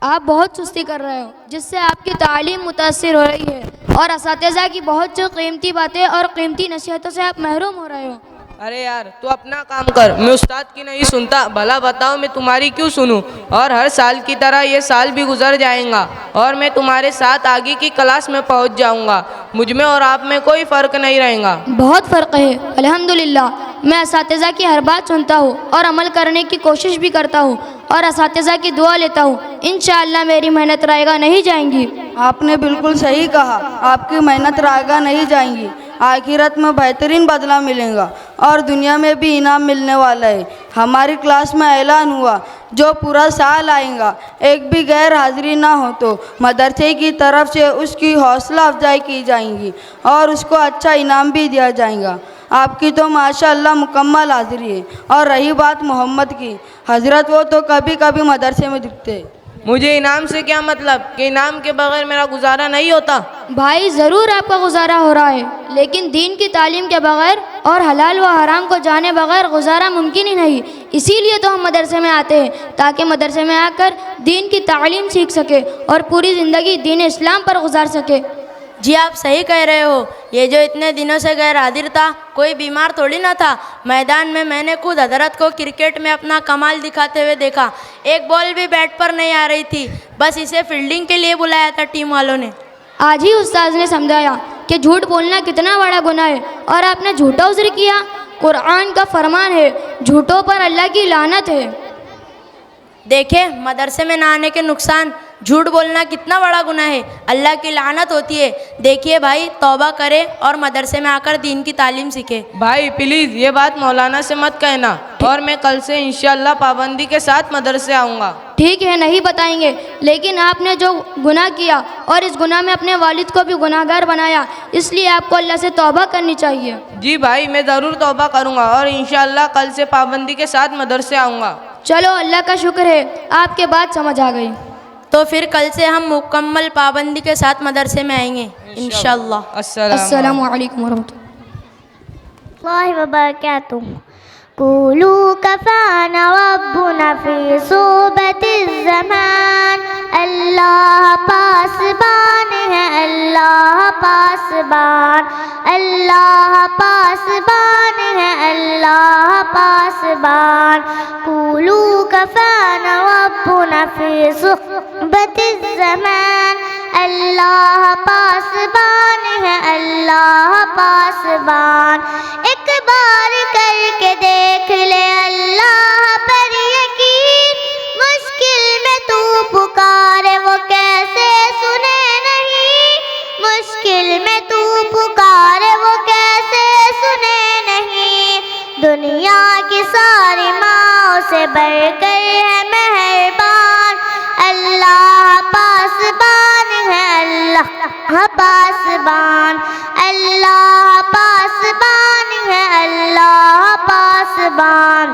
आप बहुत सुस्ती कर रहे हो जिससे आपकी तालीम मुतासिर हो रही है और असातिज़ा की बहुत सी कीमती बातें और कीमती नसीहतों से आप महरूम हो रहे हो। अरे यार तू अपना काम कर, मैं उस्ताद की नहीं सुनता। भला बताओ मैं तुम्हारी क्यों सुनूं? और हर साल की तरह ये साल भी गुजर जाएगा और मैं तुम्हारे साथ आगे की क्लास में पहुंच जाऊंगा। मुझ में और आप में कोई फ़र्क नहीं रहेगा। बहुत फ़र्क है अल्हम्दुलिल्लाह। मैं असातिज़ा की हर बात सुनता हूँ और अमल करने की कोशिश भी करता हूँ और असातिज़ा की दुआ लेता हूँ। इंशाअल्लाह मेरी मेहनत रायगा नहीं जाएंगी। आपने बिल्कुल सही कहा, आपकी मेहनत रायगा नहीं जाएंगी। आखिरत में बेहतरीन बदला मिलेगा और दुनिया में भी इनाम मिलने वाला है। हमारी क्लास में ऐलान हुआ जो पूरा साल आएगा एक भी गैर हाजिरी ना हो तो मदरसे की तरफ से उसकी हौसला अफजाई की जाएगी और उसको अच्छा इनाम भी दिया जाएगा। आपकी तो माशाअल्लाह मुकम्मल हाजिरी है। और रही बात मोहम्मद की, हजरत वो तो कभी कभी मदरसे में दिखते। मुझे इनाम से क्या मतलब कि इनाम के बगैर मेरा गुजारा नहीं होता। भाई ज़रूर आपका गुजारा हो रहा है, लेकिन दीन की तालीम के बगैर और हलाल व हराम को जाने बगैर गुजारा मुमकिन ही नहीं। इसीलिए तो हम मदरसे में आते हैं, ताकि मदरसे में आकर दीन की तालीम सीख सके और पूरी ज़िंदगी दीन इस्लाम पर गुजार सके। जी आप सही कह रहे हो। ये जो इतने दिनों से गैर हाजिर था, कोई बीमार थोड़ी ना था। मैदान में मैंने खुद हजरत को क्रिकेट में अपना कमाल दिखाते हुए देखा। एक बॉल भी बैट पर नहीं आ रही थी, बस इसे फील्डिंग के लिए बुलाया था टीम वालों ने। आज ही उस्ताद ने समझाया कि झूठ बोलना कितना बड़ा गुनाह है और आपने झूठा उज़्र किया। कुरान का फरमान है, झूठों पर अल्लाह की लानत है। देखे मदरसे में ना आने के नुकसान, झूठ बोलना कितना बड़ा गुनाह है, अल्लाह की लानत होती है। देखिए भाई, तौबा करे और मदरसे में आकर दीन की तालीम सीखे। भाई प्लीज़ ये बात मौलाना से मत कहना, और मैं कल से इंशाअल्लाह पाबंदी के साथ मदरसे आऊँगा। ठीक है, नहीं बताएंगे, लेकिन आपने जो गुनाह किया और इस गुनाह में अपने वालिद को भी गुनाहगार बनाया, इसलिए आपको अल्लाह से तौबा करनी चाहिए। जी भाई, मैं ज़रूर तौबा करूँगा और इंशाअल्लाह कल से पाबंदी के साथ मदरसे आऊँगा। चलो, अल्लाह का शुक्र है आपके बात समझ आ गई। तो फिर कल से हम मुकम्मल पाबंदी के साथ मदरसे में आएंगे इंशाअल्लाह। अस्सलामु अलैकुम वरहमतुल्लाहि वबरकातुहू। कुलू कफ़ाना रब्बुना फ़ी सूबतिज़ ज़मान। अल्लाह पासबान है, अल्लाह पासबान, अल्लाह पासबान है, अल्लाह पासबान। कुलू कफ़ाना रब्बुना फ़ी सूबतिज़ ज़मान। अल्लाह पासबान है, अल्लाह पासबान। एक बार करके देख ले अल्लाह पर यकीन। मुश्किल में तू पुकारे वो कैसे सुने नहीं। मुश्किल में तू पुकारे वो कैसे सुने नहीं। दुनिया की सारी माँओं से बढ़कर है मेहरबान। अल्लाह पासबान है, अल्लाह पासबान, अल्लाह पासबान है, अल्लाह पासबान।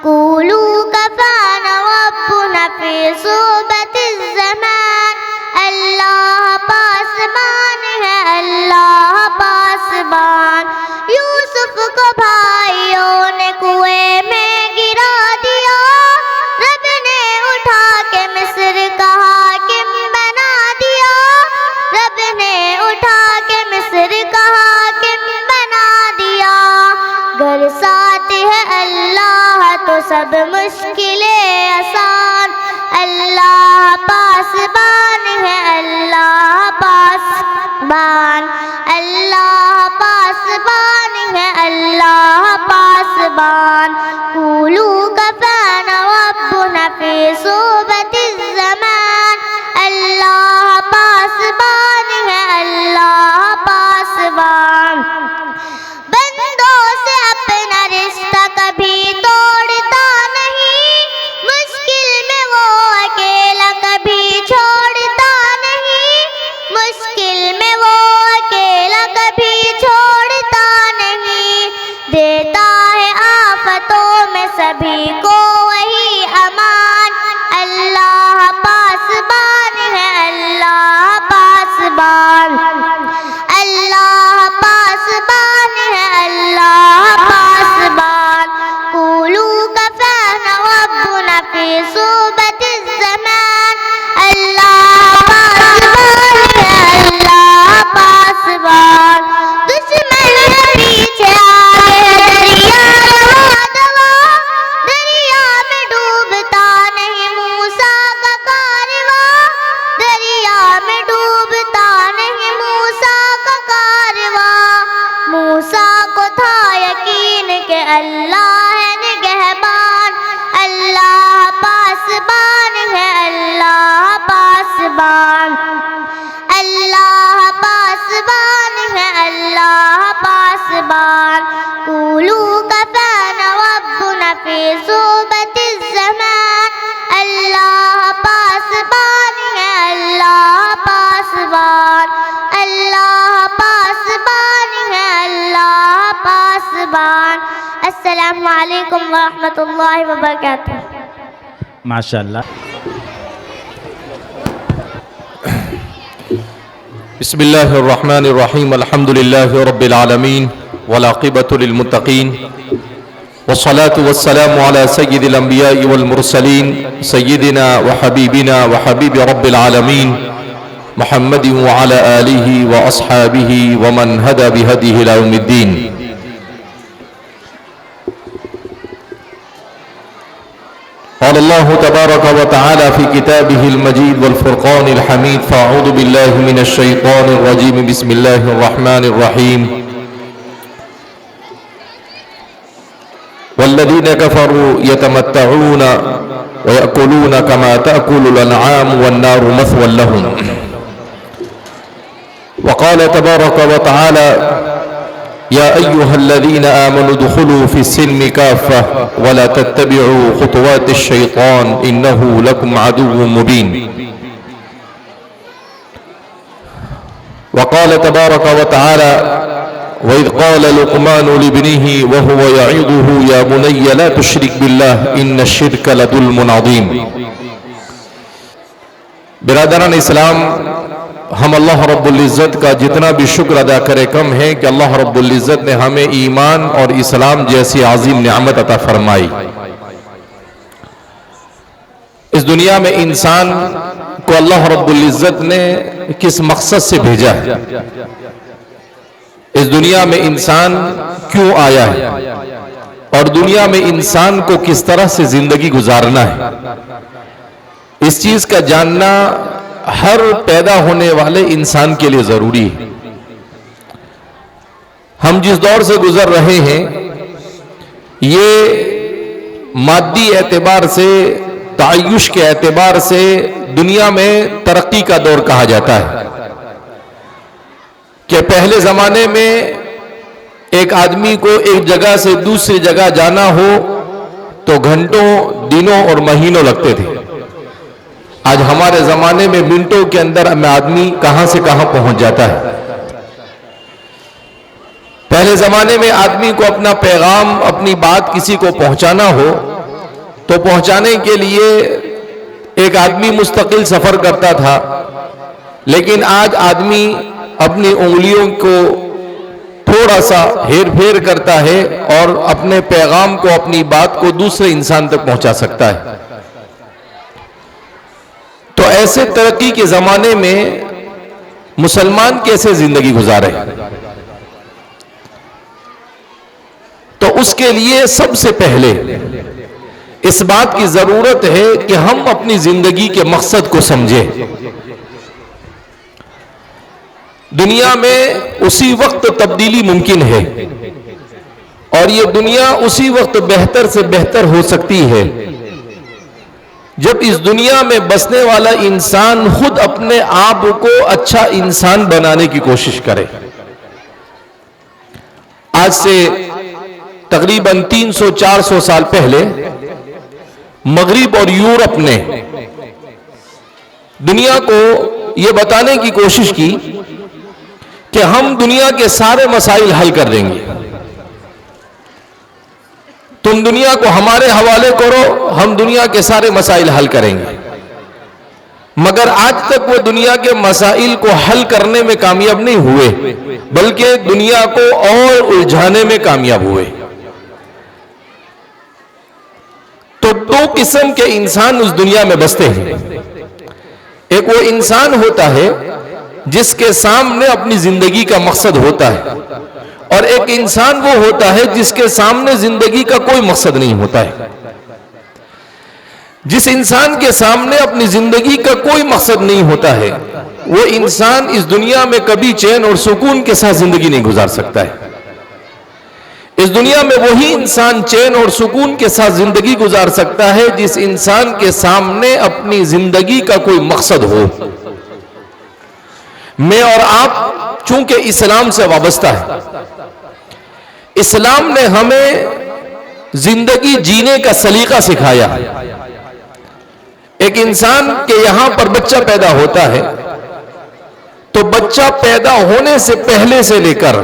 कुलू कफ़ाना रब्बुना फ़ी सूबतिज़ ज़मान। अल्लाह पासबान है, अल्लाह पासबान। यूसुफ को भाइयों ने कुएं में गिरा दिया। रब ने उठा के मिस्र का हाकिम बना दिया। रब ने उठा के मिस्र का हाकिम बना दिया। घर साथ है अल्लाह तो सब मुश्किलें आसान। अल्लाह पासबान है, अल्लाह पासबान, अल्लाह पासबान है, अल्लाह पासबान। कुलू कफ़ाना रब्बुना फ़ी सूबतिज़ ज़मान। अल्लाह पासबान है, अल्लाह पासबान। बंदों से अपना रिश्ता कभी तोड़ता नहीं। मुश्किल में वो अकेला कभी छोड़ता नहीं। मुश्किल में वो अकेला कभी छोड़ता नहीं। देता है आफतों में सभी को वही अमान। अल्लाह पासबान है, अल्लाह पासबान, अल्लाह पासबान है, अल्लाह पासबान। कुलू कफ़ाना रब्बुना फ़ी सूबतिज़ ज़मान। अल्लाह पासबान है, अल्लाह पासबान। दुश्मन है पीछे आगे दरिया रवा दवा। दरिया में डूबता नहीं मूसा का कारवां। दरिया में डूबता नहीं मूसा का कारवां। मूसा को था यकीन के अल्लाह है निगहबान। अल्लाह पासबान है, अल्लाह पासबान, अल्लाह पासबान है, अल्लाह पासबान। कुलू कफ़ाना रब्बुना फ़ी सूबतिज़ ज़मान। अल्लाह पासबान है, अल्लाह पासबान, अल्लाह पासबान है, अल्लाह पासबान। अस्सलामु अलैकुम वरहमतुल्लाहि वबरकातुहू। माशाअल्लाह। बिस्मिल्लाहिर्रहमानिर्रहीम अल्हम्दुलिल्लाहि रब्बिल आलमीन वल आक़िबतु लिल मुत्तक़ीन वस्सलातु वस्सलामु अला सय्यिदिल अंबियाइ वल मुरसलीन सय्यिदिना व हबीबिना व हबीबि रब्बिल आलमीन मुहम्मदिन व अला आलिहि व अस्हाबिहि व मन हदा बिहदिहि इला यौमिद्दीन। क़ाल अल्लाहु तबारक व तआला फ़ी किताबिहिल मजीद वल फ़ुरक़ानिल हमीद फ़अऊज़ु बिल्लाहि मिनश शैतानिर रजीम बिस्मिल्लाहिर रहमानिर रहीम। वल्लज़ीना कफ़रू यतमत्तऊन व यअकुलून कमा तअकुलुल अनआम वन्नारु मथवन लहुम। व क़ाल तबारक व तआला या अय्युहल्लज़ीना आमनु दुख़ुलू फ़िस्सिल्मि काफ़्फ़ा वला तत्तबिऊ ख़ुतवातिश शैतान इन्नहु लकुम अदुव्वुम मुबीन। व क़ाल तबारक व तआला वइज़ क़ाल लुक़मानु लिब्निही व हुव यईज़ुहु या बुनय्य ला तुश्रिक बिल्लाह इन्नश्शिर्क लज़ुल्मुन अज़ीम। बिरादरान इस्लाम, हम अल्लाह रब्बुल इज़्ज़त का जितना भी शुक्र अदा करें कम है कि अल्लाह रब्बुल इज़्ज़त ने हमें ईमान और इस्लाम जैसी आज़ीम नेमत अता फरमाई। इस दुनिया में इंसान को अल्लाह रब्बुल इज़्ज़त ने किस मकसद से भेजा है, इस दुनिया में इंसान क्यों आया है और दुनिया में इंसान को किस तरह से जिंदगी गुजारना है, इस चीज का जानना हर पैदा होने वाले इंसान के लिए जरूरी है। हम जिस दौर से गुजर रहे हैं ये मादी एतबार से, तायुश के एतबार से दुनिया में तरक्की का दौर कहा जाता है कि पहले जमाने में एक आदमी को एक जगह से दूसरी जगह जाना हो तो घंटों, दिनों और महीनों लगते थे। आज हमारे जमाने में मिनटों के अंदर में आदमी कहां से कहां पहुंच जाता है। पहले जमाने में आदमी को अपना पैगाम, अपनी बात किसी को पहुंचाना हो तो पहुंचाने के लिए एक आदमी मुस्तकिल सफर करता था, लेकिन आज आदमी अपनी उंगलियों को थोड़ा सा हेर फेर करता है और अपने पैगाम को, अपनी बात को दूसरे इंसान तक पहुंचा सकता है। तो ऐसे तरक्की के जमाने में मुसलमान कैसे जिंदगी गुजारे, तो उसके लिए सबसे पहले इस बात की जरूरत है कि हम अपनी जिंदगी के मकसद को समझें। दुनिया में उसी वक्त तब्दीली मुमकिन है और ये दुनिया उसी वक्त बेहतर से बेहतर हो सकती है जब इस दुनिया में बसने वाला इंसान खुद अपने आप को अच्छा इंसान बनाने की कोशिश करे। आज से तकरीबन 300-400 साल पहले मगरिब और यूरोप ने दुनिया को यह बताने की कोशिश की कि हम दुनिया के सारे मसाइल हल कर देंगे, तुम दुनिया को हमारे हवाले करो, हम दुनिया के सारे मसाइल हल करेंगे। मगर आज तक वो दुनिया के मसाइल को हल करने में कामयाब नहीं हुए, बल्कि दुनिया को और उलझाने में कामयाब हुए। तो दो किस्म के इंसान उस दुनिया में बसते हैं। एक वो इंसान होता है जिसके सामने अपनी जिंदगी का मकसद होता है, और एक इंसान वो होता है जिसके सामने जिंदगी का कोई मकसद नहीं होता है। जिस इंसान के सामने अपनी जिंदगी का कोई मकसद नहीं होता है वो इंसान इस दुनिया में कभी चैन और सुकून के साथ जिंदगी नहीं गुजार सकता है। इस दुनिया में वही इंसान चैन और सुकून के साथ जिंदगी गुजार सकता है जिस इंसान के सामने अपनी जिंदगी का कोई मकसद हो। मैं और आप चूंकि इस्लाम से वाबस्ता है, इस्लाम ने हमें जिंदगी जीने का सलीका सिखाया। एक इंसान के यहां पर बच्चा पैदा होता है तो बच्चा पैदा होने से पहले से लेकर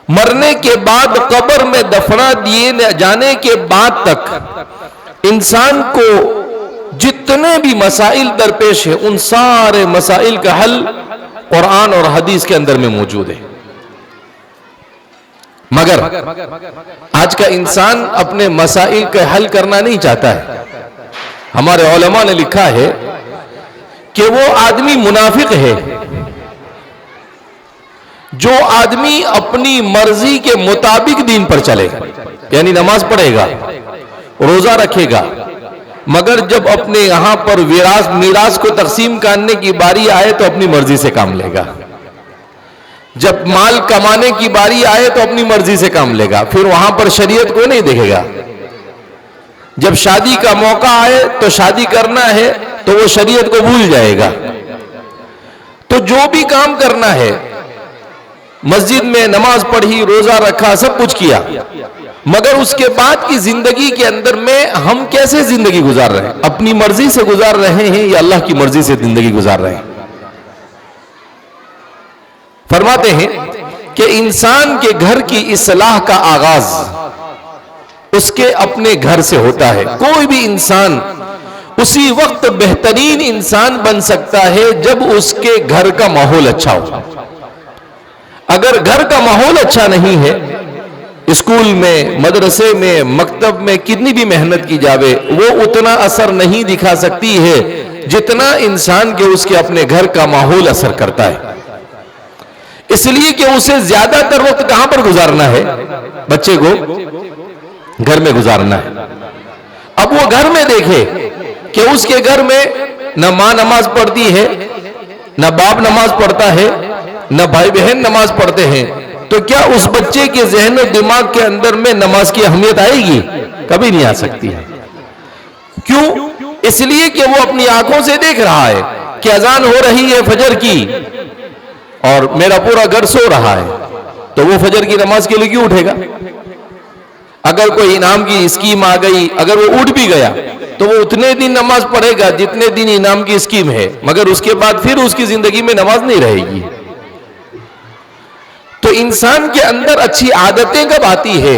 मरने के बाद कब्र में दफना दिए जाने के बाद तक इंसान को जितने भी मसाइल दरपेश है उन सारे मसाइल का हल कुरान और हदीस के अंदर में मौजूद है। मगर आज का इंसान अपने मसाइल का हल करना नहीं चाहता है। हमारे उलमा ने लिखा है कि वो आदमी मुनाफिक है जो आदमी अपनी मर्जी के मुताबिक दीन पर चले, यानी नमाज पढ़ेगा, रोजा रखेगा, मगर जब अपने यहां पर मीरास को तकसीम करने की बारी आए तो अपनी मर्जी से काम लेगा, जब माल कमाने की बारी आए तो अपनी मर्जी से काम लेगा, फिर वहां पर शरीयत को नहीं देखेगा। जब शादी का मौका आए तो शादी करना है तो वो शरीयत को भूल जाएगा। तो जो भी काम करना है, मस्जिद में नमाज पढ़ी, रोजा रखा, सब कुछ किया, मगर उसके बाद की जिंदगी के अंदर में हम कैसे जिंदगी गुजार रहे हैं? अपनी मर्जी से गुजार रहे हैं या अल्लाह की मर्जी से जिंदगी गुजार रहे हैं? फरमाते हैं कि इंसान के घर की इस्लाह का आगाज उसके अपने घर से होता है। कोई भी इंसान उसी वक्त बेहतरीन इंसान बन सकता है जब उसके घर का माहौल अच्छा हो। अगर घर का माहौल अच्छा नहीं है, स्कूल में, मदरसे में, मकतब में कितनी भी मेहनत की जावे, वो उतना असर नहीं दिखा सकती है जितना इंसान के उसके अपने घर का माहौल असर करता है। इसलिए कि उसे ज्यादातर वक्त कहां पर गुजारना है? बच्चे को घर में गुजारना है। अब वो घर में देखे कि उसके घर में न मां नमाज पढ़ती है, न बाप नमाज पढ़ता है, न भाई बहन नमाज पढ़ते हैं, तो क्या उस बच्चे के जहन और दिमाग के अंदर में नमाज की अहमियत आएगी? कभी नहीं आ सकती है। क्यों? इसलिए कि वो अपनी आंखों से देख रहा है कि अजान हो रही है फजर की और मेरा पूरा घर सो रहा है, तो वो फजर की नमाज के लिए क्यों उठेगा? अगर कोई इनाम की स्कीम आ गई, अगर वो उठ भी गया तो वो उतने दिन नमाज पढ़ेगा जितने दिन इनाम की स्कीम है, मगर उसके बाद फिर उसकी जिंदगी में नमाज नहीं रहेगी। तो इंसान के अंदर अच्छी आदतें कब आती है?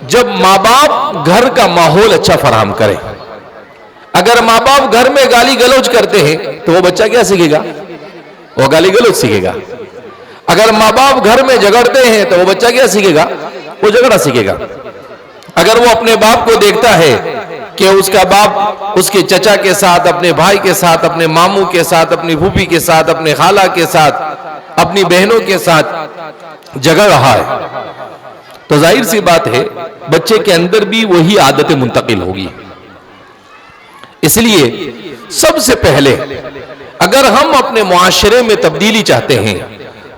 जब माँ बाप घर का माहौल अच्छा फराहम करें। अगर माँ बाप घर में गाली गलौज करते हैं तो वो बच्चा क्या सीखेगा? वो गाली गलौज सीखेगा। अगर माँ बाप घर में झगड़ते हैं तो वो बच्चा क्या सीखेगा? वो झगड़ा सीखेगा। अगर वो अपने बाप को देखता है कि उसका बाप उसके चचा के साथ, अपने भाई के साथ, अपने मामू के साथ, अपनी फूफी के साथ, अपने खाला के साथ, अपनी बहनों के साथ झगड़ रहा है, तो जाहिर सी बात है बच्चे के अंदर भी वही आदतें मुंतकिल होगी। इसलिए सबसे पहले अगर हम अपने मुआशरे में तब्दीली चाहते हैं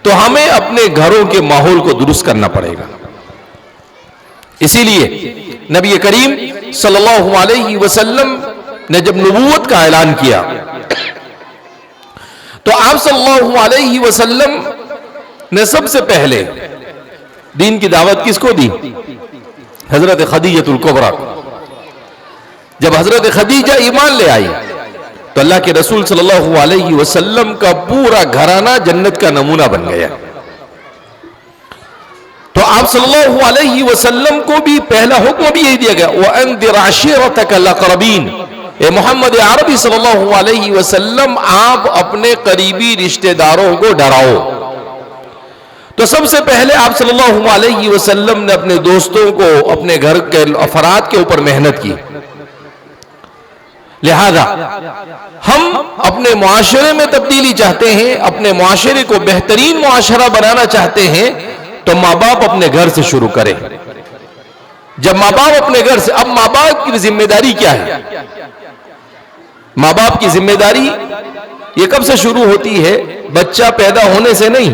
तो हमें अपने घरों के माहौल को दुरुस्त करना पड़ेगा। इसीलिए नबी करीम सल्लल्लाहु अलैहि वसल्लम ने जब नबूवत का ऐलान किया तो आप सल्लल्लाहु अलैहि वसल्लम ने सबसे पहले दीन की दावत किसको दी? हजरत खदीजतुल कुबरा। जब हजरत खदीजा ईमान ले आई तो अल्लाह के रसूल सल्लल्लाहु अलैहि वसल्लम का पूरा घराना जन्नत का नमूना बन गया। तो आप सल्लल्लाहु अलैहि वसल्लम को भी पहला हुक्म भी यही दिया गया, वअंदिर अशीरतकल अक़रबीन। ए मोहम्मद अरबी सल्लल्लाहु अलैहि वसल्लम, आप अपने करीबी रिश्तेदारों को डराओ। तो सबसे पहले आप सल्लल्लाहु अलैहि वसल्लम ने अपने दोस्तों को, अपने घर के अफराद के ऊपर मेहनत की। लिहाजा हम अपने मुआशरे में तब्दीली चाहते हैं, अपने मुआशरे को बेहतरीन मुआशरा बनाना चाहते हैं, तो माँ बाप अपने घर से शुरू करें। जब माँ बाप अपने घर से, अब माँ बाप की जिम्मेदारी क्या है? माँ बाप की जिम्मेदारी ये कब से शुरू होती है? बच्चा पैदा होने से नहीं,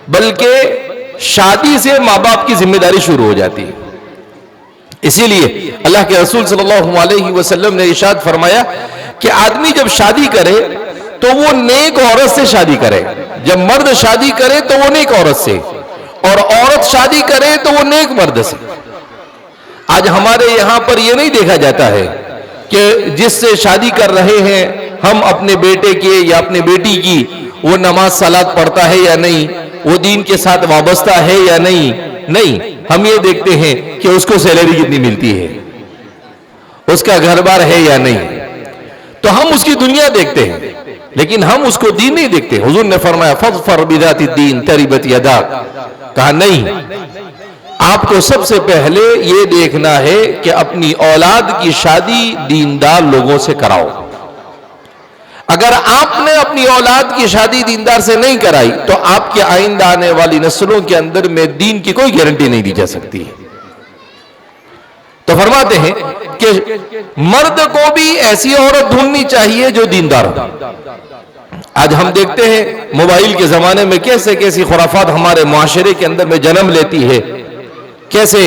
बल्कि शादी से माँ बाप की जिम्मेदारी शुरू हो जाती है। इसीलिए अल्लाह के रसूल सल्लल्लाहु अलैहि वसल्लम ने इरशाद फरमाया कि आदमी जब शादी करे तो वो नेक औरत से शादी करे। जब मर्द शादी करे तो वो नेक औरत से, और औरत शादी करे तो वो नेक मर्द से। आज हमारे यहां पर ये नहीं देखा जाता है कि जिससे शादी कर रहे हैं हम अपने बेटे के या अपने बेटी की, वो नमाज सलात पढ़ता है या नहीं, वो दीन के साथ वाबस्ता है या नहीं। नहीं, हम ये देखते हैं कि उसको सैलरी कितनी मिलती है, उसका घर बार है या नहीं। तो हम उसकी दुनिया देखते हैं। लेकिन हम उसको दीन नहीं देखते। हुजूर ने फरमाया फज़फर बिज़ाति दीन तरिबत यदाक, कहा नहीं, आपको सबसे पहले ये देखना है कि अपनी औलाद की शादी दीनदार लोगों से कराओ। अगर आपने अपनी औलाद की शादी दीनदार से नहीं कराई तो आपके आइंदा आने वाली नस्लों के अंदर में दीन की कोई गारंटी नहीं दी जा सकती है। तो फरमाते हैं कि मर्द को भी ऐसी औरत ढूंढनी चाहिए जो दीनदार हो। आज हम देखते हैं मोबाइल के जमाने में कैसे कैसी खुराफात हमारे मुआशरे के अंदर में जन्म लेती है, कैसे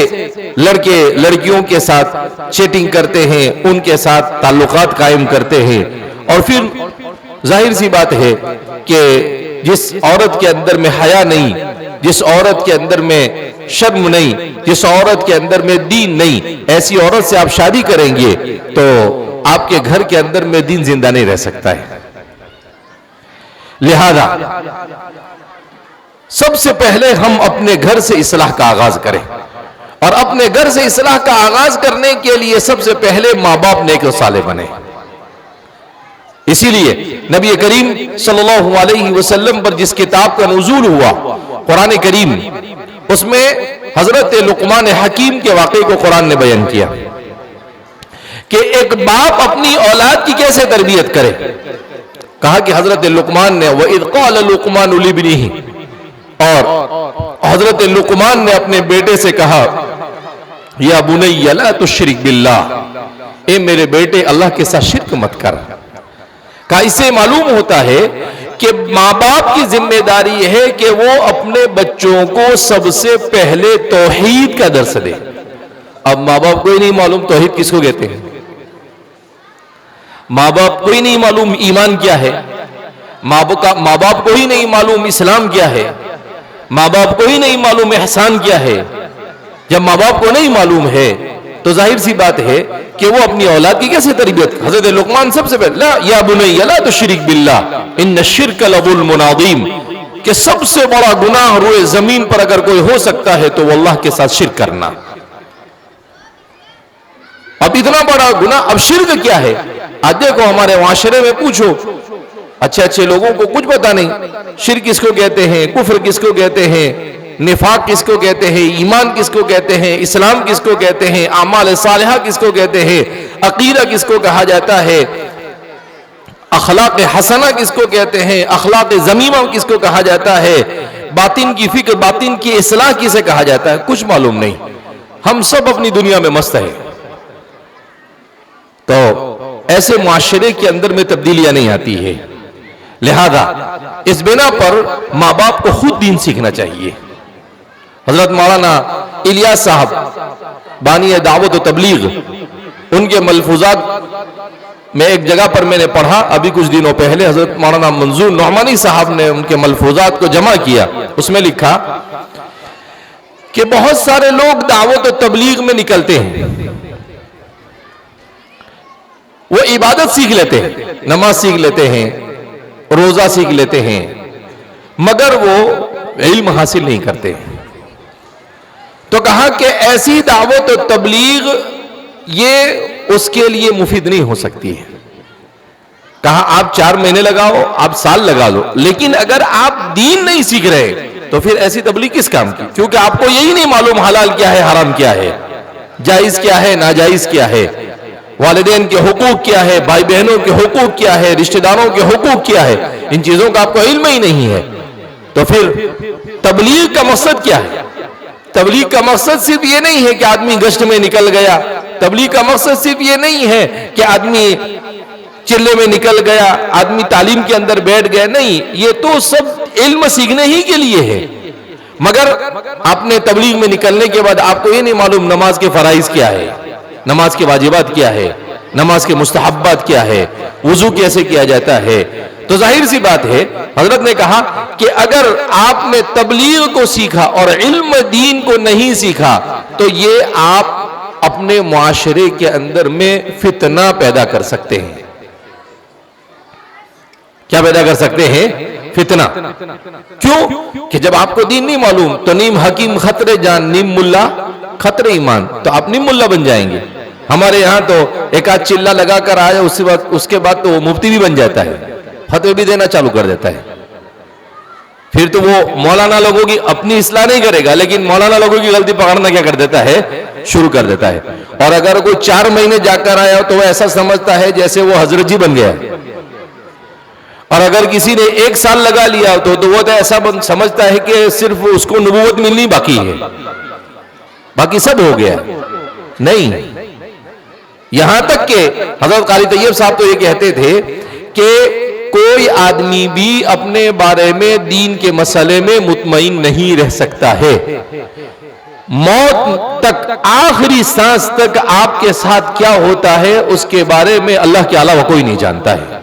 लड़के लड़कियों के साथ चैटिंग करते हैं, उनके साथ ताल्लुकात कायम करते हैं, और फिर जाहिर सी बात है कि जिस औरत के अंदर में हया नहीं, जिस औरत के अंदर में शर्म नहीं, जिस औरत के अंदर में दीन नहीं, ऐसी औरत से आप शादी करेंगे तो आपके घर के अंदर में दीन जिंदा नहीं रह सकता है। लिहाजा सबसे पहले हम अपने घर से इस्लाह का आगाज करें, और अपने घर से इस्लाह का आगाज करने के लिए सबसे पहले माँ बाप नेक और साले बने। इसीलिए नबी करीम सल्लल्लाहु अलैहि वसल्लम पर जिस किताब का नुज़ूल हुआ कुरान करीम, उसमें हजरत लुकमान हकीम के वाक़े को कुरान ने बयान किया कि एक बाप अपनी औलाद की कैसे तरबियत करे। कहा कि हजरत लुकमान ने व इज़ क़ाल लुकमान लिब्निही, और हजरत लुकमान ने अपने बेटे से कहा या बुनय्या ला तुश्रिक बिल्लाह, ए मेरे बेटे अल्लाह के साथ शिर्क मत कर। का इससे मालूम होता है कि माँ बाप की जिम्मेदारी है कि वो अपने बच्चों को सबसे पहले तौहीद का दर्स दे। अब माँ बाप को ही नहीं मालूम तौहीद किसको कहते हैं, माँ बाप को ही नहीं मालूम ईमान क्या है, माँ बाप को ही नहीं मालूम इस्लाम क्या है, माँ बाप को ही नहीं मालूम एहसान क्या है। जब माँ बाप को नहीं मालूम है तो जाहिर सी बात है कि वो अपनी औलाद की कैसे तरबियत। हजरत लुकमान सबसे पहले या बुनय्या ला तुश्रिक बिल्लाह इन्न शिर्क लज़ुल्मुन अज़ीम, कि सबसे बड़ा गुनाह रोए जमीन पर अगर कोई हो सकता है तो वो अल्लाह के साथ शिर्क करना। अब इतना बड़ा गुनाह, अब शिर्क क्या है? आज देखो हमारे माशरे में पूछो अच्छे अच्छे लोगों को कुछ पता नहीं, शिर्क किसको कहते हैं, कुफ्र किसको कहते हैं, निफाक किसको कहते हैं, ईमान किसको कहते हैं, इस्लाम किसको कहते हैं, आमाल सालिहा किसको कहते हैं, अकीदा किसको कहा जाता है, अखलाक हसना किसको कहते हैं, अखलाक ज़मीमा किसको कहा जाता है, बातिन की फिक्र, बातिन की इस्लाह किसे कहा जाता है, कुछ मालूम नहीं। हम सब अपनी दुनिया में मस्त है। तो ऐसे मुआशरे के अंदर में तब्दीलियां नहीं आती है। लिहाजा इस बिना पर माँ बाप को खुद दीन सीखना चाहिए। हजरत मौलाना इलियास साहब बानी दावत व तबलीग, उनके मलफूजात में एक जगह पर मैंने पढ़ा अभी कुछ दिनों पहले, हजरत मौलाना मंजूर नौमानी साहब ने उनके मलफूजात को जमा किया। उसमें लिखा कि बहुत सारे लोग दावत व तबलीग में निकलते हैं, वो इबादत सीख लेते हैं, नमाज सीख लेते हैं, रोजा सीख लेते हैं, मगर वो इल्म हासिल नहीं करते। तो कहा कि ऐसी दावत और तबलीग ये उसके लिए मुफीद नहीं हो सकती है। कहा आप 4 महीने लगाओ, आप साल लगा लो, लेकिन अगर आप दीन नहीं सीख रहे तो फिर ऐसी तबलीग किस काम की? क्योंकि आपको यही नहीं मालूम हलाल क्या है, हराम क्या है, जायज क्या है, नाजायज क्या है, वालिदैन के हुकूक क्या है, भाई बहनों के हुकूक क्या है, रिश्तेदारों के हुकूक क्या है, इन चीजों का आपको इल्म ही नहीं है। तो फिर तबलीग का मकसद क्या है? तबलीग का मकसद सिर्फ ये नहीं है कि आदमी गश्त में निकल गया, तबलीग का मकसद सिर्फ ये नहीं है कि आदमी चिल्ले में निकल गया, आदमी तालीम के अंदर बैठ गया, नहीं, ये तो सब इल्म सीखने ही के लिए है। मगर आपने तबलीग में निकलने के बाद आपको ये नहीं मालूम नमाज के फराइज क्या है, नमाज के वाजिबात क्या है, नमाज के मुस्तहब्बात क्या है, वुजू कैसे किया जाता है, तो जाहिर सी बात है हजरत ने कहा कि अगर आपने तबलीग को सीखा और इल्म दीन को नहीं सीखा तो ये आप अपने मुआशरे के अंदर में फितना पैदा कर सकते हैं। क्या पैदा कर सकते हैं? फितना। क्यों? कि जब आपको दीन नहीं मालूम तो नीम हकीम खतरे जान, नीम मुल्ला खतरे ईमान, तो आप नीम मुल्ला बन जाएंगे। हमारे यहाँ तो एक आध चिल्ला लगाकर आया, उसके बाद तो वो मुफ्ती भी बन जाता है, फतवे भी देना चालू कर देता है। फिर तो वो मौलाना लोगों की अपनी इस्लाह नहीं करेगा, लेकिन मौलाना लोगों की गलती पकड़ना क्या कर देता है, शुरू कर देता है। और अगर कोई 4 महीने जाकर आया तो वो ऐसा समझता है जैसे वो हजरत जी बन गया। और अगर किसी ने 1 साल लगा लिया तो वो तो ऐसा समझता है कि सिर्फ उसको नबूवत मिलनी बाकी है, बाकी सब हो गया। नहीं, यहां तक कि हजरत कारी तैयब साहब तो ये कहते थे कि कोई आदमी भी अपने बारे में दीन के मसले में मुतमईन नहीं रह सकता है। मौत तक, आखिरी सांस तक आपके साथ क्या होता है उसके बारे में अल्लाह के अलावा कोई नहीं जानता है।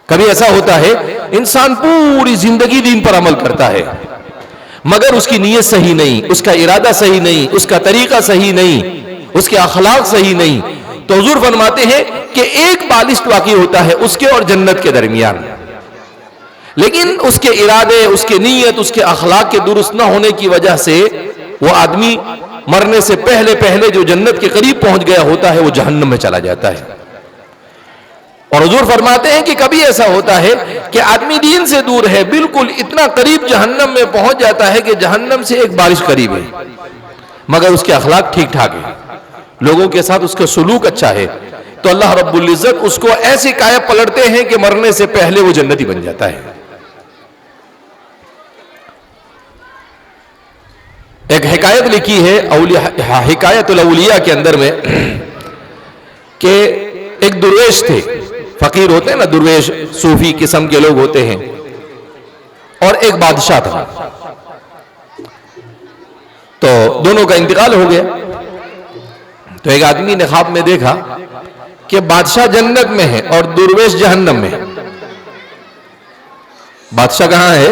कभी ऐसा होता है इंसान पूरी जिंदगी दीन पर अमल करता है, मगर उसकी नीयत सही नहीं, उसका इरादा सही नहीं, उसका तरीका सही नहीं, उसके अखलाक सही नहीं, तो हुजूर फरमाते हैं कि एक बालिश वाकई होता है उसके और जन्नत के दरमियान। लेकिन उसके इरादे, उसके नीयत, उसके अखलाक के दुरुस्त न होने की वजह से वो आदमी मरने से पहले पहले जो जन्नत के करीब पहुंच गया होता है वो जहन्नम में चला जाता है। और हुजूर फरमाते हैं कि कभी ऐसा होता है कि आदमी दीन से दूर है, बिल्कुल इतना करीब जहन्नम में पहुंच जाता है कि जहन्नम से एक बारिश करीब है, मगर उसके अखलाक ठीक ठाक है, लोगों के साथ उसका सुलूक अच्छा है, तो अल्लाह रब्बुल इज्जत उसको ऐसी काया पलटते हैं कि मरने से पहले वो जन्नती बन जाता है। एक हिकायत लिखी है हिकायतुल औलिया के अंदर में कि एक दुर्वेश थे, फकीर होते हैं ना, दुर्वेश सूफी किस्म के लोग होते हैं, और एक बादशाह था। तो दोनों का इंतकाल हो गया। तो एक आदमी ने ख्वाब में देखा कि बादशाह जन्नत में है और दुर्वेश जहन्नम में है। बादशाह कहां है?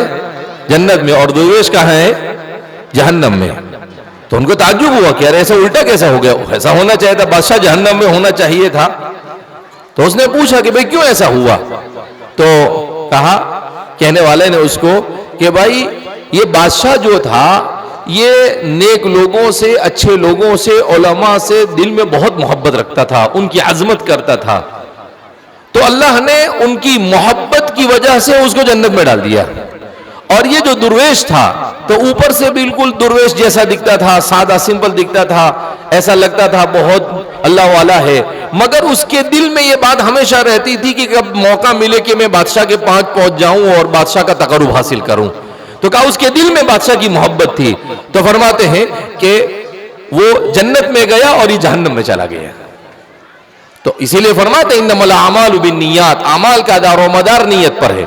जन्नत में, और दुर्वेश कहां है? जहन्नम में। तो उनको ताज्जुब हुआ कि यार ऐसा उल्टा कैसा हो गया, ऐसा होना चाहिए था, बादशाह जहन्नम में होना चाहिए था। तो उसने पूछा कि भाई क्यों ऐसा हुआ? तो कहा, कहने वाले ने उसको कि भाई ये बादशाह जो था ये नेक लोगों से, अच्छे लोगों से, उलमा से दिल में बहुत मोहब्बत रखता था, उनकी अजमत करता था, तो अल्लाह ने उनकी मोहब्बत की वजह से उसको जन्नत में डाल दिया। और ये जो दुर्वेश था तो ऊपर से बिल्कुल दुर्वेश जैसा दिखता था, सादा सिंपल दिखता था, ऐसा लगता था बहुत अल्लाह वाला है, मगर उसके दिल में ये बात हमेशा रहती थी कि कब मौका मिले कि मैं बादशाह के पास पहुंच जाऊं और बादशाह का तकर्रुब हासिल करूं। तो कहा उसके दिल में बादशाह की मोहब्बत थी। तो फरमाते हैं कि वो जन्नत में गया और ये जहन्नम में चला गया। तो इसीलिए फरमाते हैं इन्नमल आमालु बिन्नियात, अमाल का दारोमदार नीयत पर है।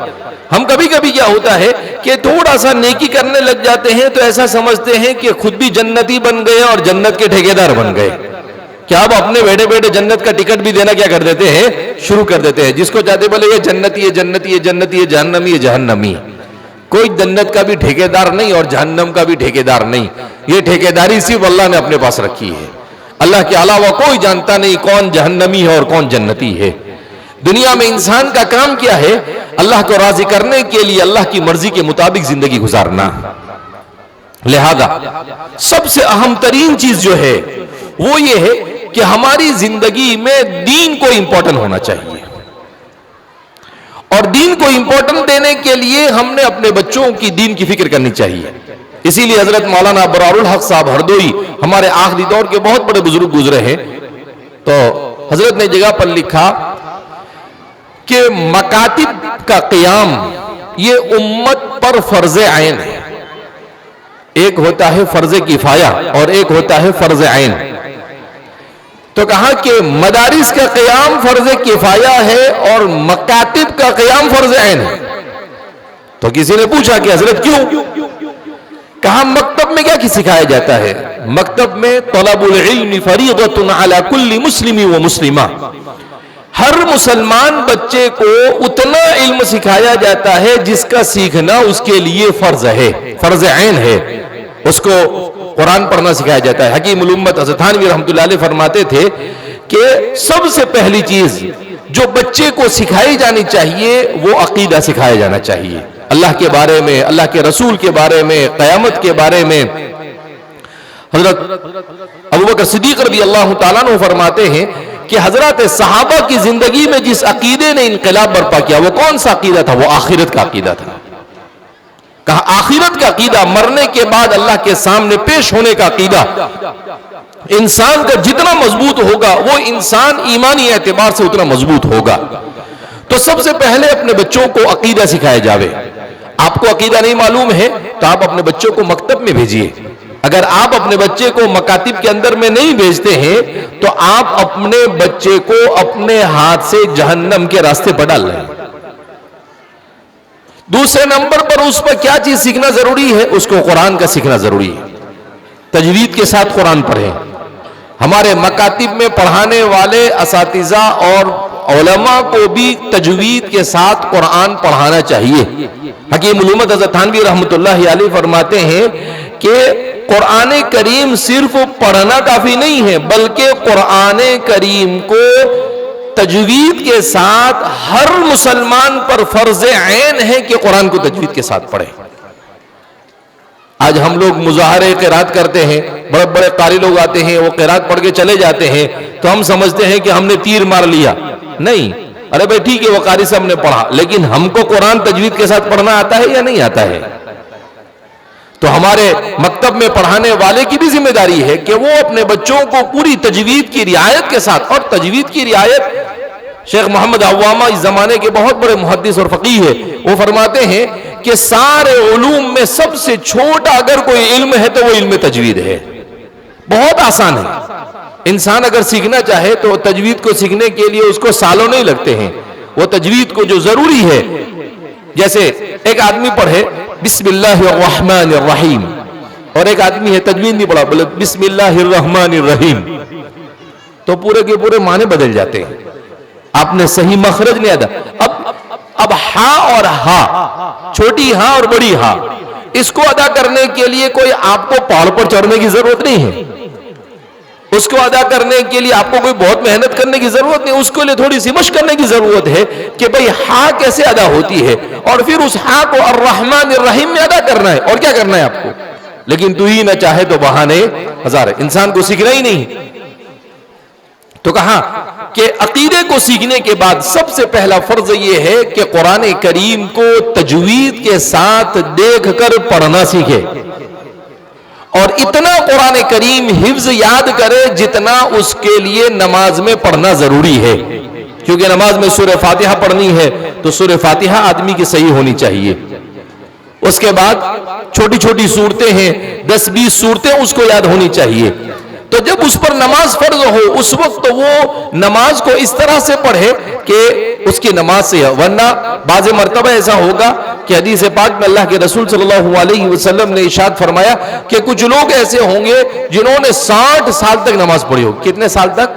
हम कभी कभी क्या होता है कि थोड़ा सा नेकी करने लग जाते हैं तो ऐसा समझते हैं कि खुद भी जन्नती बन गए और जन्नत के ठेकेदार बन गए। क्या अब अपने बैठे बैठे जन्नत का टिकट भी देना क्या कर देते हैं, शुरू कर देते हैं। जिसको चाहते बोले ये जन्नती है, जन्नती है, जन्नती है, जहन्नमी है, जहन्नमी। कोई जन्नत का भी ठेकेदार नहीं और जहन्नम का भी ठेकेदार नहीं। ये ठेकेदारी सिर्फ अल्लाह ने अपने पास रखी है। अल्लाह के अलावा कोई जानता नहीं कौन जहन्नमी है और कौन जन्नती है। दुनिया में इंसान का काम क्या है? अल्लाह को राजी करने के लिए अल्लाह की मर्जी के मुताबिक जिंदगी गुजारना। लिहाजा सबसे अहम तरीन चीज जो है वो ये है कि हमारी जिंदगी में दीन को इंपॉर्टेंट होना चाहिए, और दीन को इंपॉर्टेंट देने के लिए हमने अपने बच्चों की दीन की फिक्र करनी चाहिए। इसीलिए हजरत मौलाना अबरारुल हक साहब हरदोई हमारे आखिरी दौर के बहुत बड़े बुजुर्ग गुजरे हैं। तो हजरत ने जगह पर लिखा कि मकातिब का क़ियाम ये उम्मत पर फर्ज ऐन है। एक होता है फर्ज किफाया और एक होता है फर्ज ऐन। तो कहा कि मदारिस का क़ियाम फर्ज किफाया है और मकातिब का क़ियाम फर्ज ऐन है। तो किसी ने पूछा कि हजरत क्यों? कहा मकतब में क्या सिखाया जाता है? मकतब में तलबुल इल्म फरीदतुन अला कुल्ली मुस्लिमी व मुस्लिमा। हर मुसलमान बच्चे को उतना इल्म सिखाया जाता है जिसका सीखना उसके लिए फर्ज है, फर्ज ऐन है। उसको कुरान पढ़ना सिखाया जाता है। हकीमुल उम्मत हज़रत थानवी रहमतुल्लाह अलैह फरमाते थे कि सबसे पहली चीज जो बच्चे को सिखाई जानी चाहिए वो अकीदा सिखाया जाना चाहिए, अल्लाह के बारे में, अल्लाह के रसूल के बारे में, क़यामत के बारे में। हजरत अबू बकर सिद्दीक़ रज़ियल्लाहु ताला अन्हु फरमाते हैं कि हजरत सहाबा की जिंदगी में जिस अकीदे ने इनकलाब बर्पा किया वो कौन सा अकीदा था? वो आखिरत का अकीदा था। कहा आखिरत का अकीदा, मरने के बाद अल्लाह के सामने पेश होने का अकीदा। इंसान का जितना मजबूत होगा वो इंसान ईमानी एतबार से उतना मजबूत होगा। तो सबसे पहले अपने बच्चों को अकीदा सिखाया जावे। आपको अकीदा नहीं मालूम है तो आप अपने बच्चों को मकतब में भेजिए। अगर आप अपने बच्चे को मकातिब के अंदर में नहीं भेजते हैं तो आप अपने बच्चे को अपने हाथ से जहन्नम के रास्ते पर डाल रहे हैं। दूसरे नंबर पर उस पर क्या चीज सीखना जरूरी है? उसको कुरान का सीखना जरूरी है। तजवीद के साथ कुरान पढ़ें। हमारे मकातिब में पढ़ाने वाले असातिज़ा और उलमा को भी तजवीद के साथ कुरान पढ़ाना चाहिए। हकीम उलूमत हज़रत थानवी रहमतुल्लाहि अलैह फरमाते हैं कि कुरान करीम सिर्फ पढ़ना काफी नहीं है, बल्कि कुरान करीम को तजवीद के साथ हर मुसलमान पर फर्ज ऐन है कि कुरान को तजवीद के साथ पढ़े। आज हम लोग मुजाहरे क़िरात करते हैं, बड़े बड़े कारी लोग आते हैं, वो क़िरात पढ़ के चले जाते हैं, तो हम समझते हैं कि हमने तीर मार लिया। नहीं, अरे भाई ठीक है वो कारी साहब ने पढ़ा, लेकिन हमको कुरान तजवीद के साथ पढ़ना आता है या नहीं आता है? तो हमारे मकतब में पढ़ाने वाले की भी जिम्मेदारी है कि वो अपने बच्चों को पूरी तजवीद की रियायत के साथ, और तजवीद की रियायत शेख मोहम्मद अव्वामा इस जमाने के बहुत बड़े मुहद्दिस और फकीह है, वो फरमाते हैं कि सारे उलूम में सबसे छोटा अगर कोई इल्म है तो वो इल्म तजवीद है। बहुत आसान है। इंसान अगर सीखना चाहे तो तजवीद को सीखने के लिए उसको सालों नहीं लगते हैं। वो तजवीद को जो जरूरी है, जैसे एक आदमी पढ़े बिस्मिल्लाहिर्रहमानिर्रहीम और एक आदमी है तजवीद नहीं पढ़ा, बोले बिस्मिल्लाहिर्रहमानिर्रहीम, तो पूरे के पूरे माने बदल जाते हैं। आपने सही मखरज नहीं अदा। अब हा और हा, छोटी हा और बड़ी हा, इसको अदा करने के लिए कोई आपको पहाड़ पर चढ़ने की जरूरत नहीं है। उसको अदा करने के लिए आपको कोई बहुत मेहनत करने की जरूरत नहीं, उसके लिए थोड़ी सी मशक करने की जरूरत है कि भाई हा कैसे अदा होती है, और फिर उस हा को अर्रहमान अर्रहीम में अदा करना है। और क्या करना है आपको? लेकिन तू ही ना चाहे तो बहाने हजार, इंसान को सीखना ही नहीं। तो कहा कि अकीदे को सीखने के बाद सबसे पहला फर्ज यह है कि कुरान करीम को तजवीद के साथ देखकर पढ़ना सीखे, और इतना कुरान करीम हिफ्ज याद करे जितना उसके लिए नमाज में पढ़ना जरूरी है। क्योंकि नमाज में सूरह फातिहा पढ़नी है तो सूरह फातिहा आदमी की सही होनी चाहिए। उसके बाद छोटी छोटी सूरतें हैं, 10-20 सूरतें उसको याद होनी चाहिए। तो जब उस पर नमाज फर्ज हो उस वक्त तो वो नमाज को इस तरह से पढ़े कि उसकी नमाज से है। वरना बाज़ मर्तबा ऐसा होगा कि हदीस पाक में अल्लाह के रसूल सल्लल्लाहु अलैहि वसल्लम ने इरशाद फरमाया कि कुछ लोग ऐसे होंगे जिन्होंने 60 साल तक नमाज पढ़ी हो। कितने साल तक?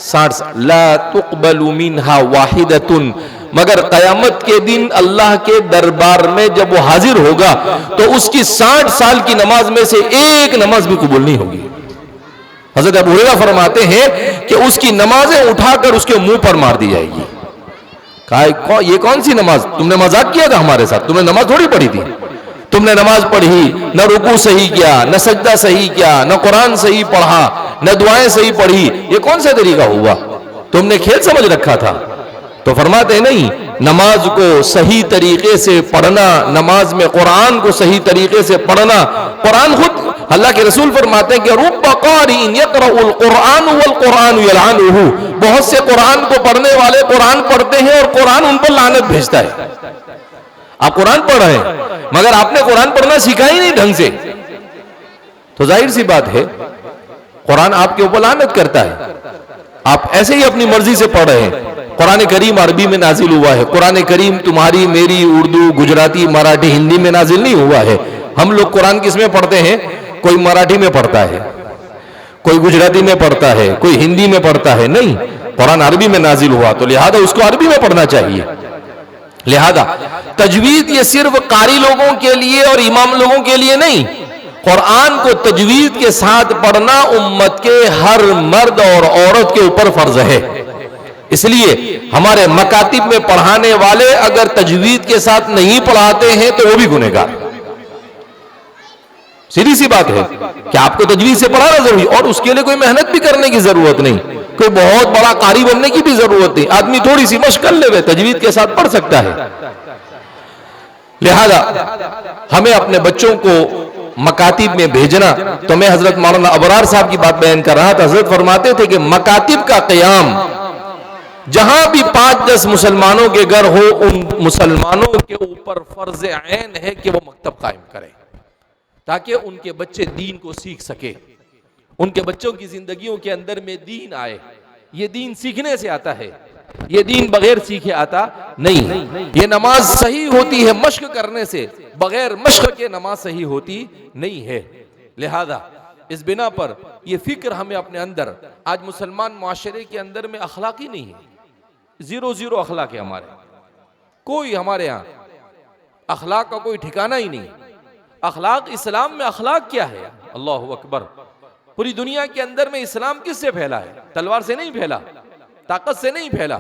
60 साल। ला तुक़बलु मिन्हा वाहिदतुन, मगर क़यामत के दिन अल्लाह के दरबार में जब वो हाजिर होगा तो उसकी 60 साल की नमाज में से एक नमाज भी कबूल नहीं होगी। हज़रत अबू हुरैरा फरमाते हैं कि उसकी नमाजें उठाकर उसके मुंह पर मार दी जाएगी। कहा ये कौन सी नमाज? तुमने मजाक किया था हमारे साथ, तुमने नमाज थोड़ी पढ़ी थी। तुमने नमाज पढ़ी, न रुकू सही किया, न सजदा सही किया, न कुरान सही पढ़ा, न दुआएं सही पढ़ी, ये कौन सा तरीका हुआ? तुमने खेल समझ रखा था। तो फरमाते नहीं, नमाज को सही तरीके से पढ़ना, नमाज में कुरान को सही तरीके से पढ़ना। कुरान खुद अल्लाह के रसूल फरमाते हैं कि रुब्बा क़ारिइन यक़रउल कुरान वल कुरान यलअनुहु, बहुत से कुरान को पढ़ने वाले कुरान पढ़ते हैं और कुरान उन पर लानत भेजता है। आप कुरान पढ़ रहे हैं मगर आपने कुरान पढ़ना सीखा ही नहीं ढंग से, तो जाहिर सी बात है कुरान आपके ऊपर लानत करता है। आप ऐसे ही अपनी मर्जी से पढ़ रहे हैं। कुरान करीम अरबी में नाजिल हुआ है। कुरान करीम तुम्हारी मेरी उर्दू, गुजराती, मराठी, हिंदी में नाजिल नहीं हुआ है। हम लोग कुरान किस में पढ़ते हैं? कोई मराठी में पढ़ता है, कोई गुजराती में पढ़ता है, कोई हिंदी में पढ़ता है। नहीं, कुरान अरबी में नाजिल हुआ तो लिहाजा उसको अरबी में पढ़ना चाहिए। लिहाजा तजवीद ये सिर्फ कारी लोगों के लिए और इमाम लोगों के लिए नहीं, कुरान को तजवीद के साथ पढ़ना उम्मत के हर मर्द और औरत के ऊपर फर्ज है। इसलिए हमारे मकातिब में पढ़ाने वाले अगर तजवीद के साथ नहीं पढ़ाते हैं तो वो भी गुनहगार। सीधी सी बात है कि आपको तजवीज से पढ़ाना जरूरी, और उसके लिए कोई मेहनत भी करने की जरूरत नहीं, कोई बहुत बड़ा कारी बनने की भी जरूरत नहीं। आदमी थोड़ी सी मशक कर ले तजवीज के साथ पढ़ सकता है। लिहाजा हमें अपने बच्चों को मकातिब में भेजना, तो मैं हजरत मौलाना अबरार साहब की बात बयान कर रहा था। हजरत फरमाते थे कि मकातिब का क़याम, जहां भी 5-10 मुसलमानों के घर हो, उन मुसलमानों के ऊपर फर्ज ऐन है कि वो मकतब कायम करें, ताकि उनके बच्चे दीन को सीख सके, उनके बच्चों की जिंदगियों के अंदर में दीन आए। ये दीन सीखने से आता है, ये दीन बगैर सीखे आता नहीं। ये नमाज सही होती है मश्क करने से, बगैर मश्क के नमाज सही होती नहीं है। लिहाजा इस बिना पर यह फिक्र हमें अपने अंदर, आज मुसलमान माशरे के अंदर में अखलाक ही नहीं है, 0 अखलाक है हमारे, कोई हमारे यहाँ अखलाक का कोई ठिकाना ही नहीं। अखलाक, इस्लाम में अखलाक क्या है? अल्लाहु अकबर। पूरी दुनिया के अंदर में इस्लाम किससे फैला है? तलवार से नहीं फैला, ताकत से नहीं फैला।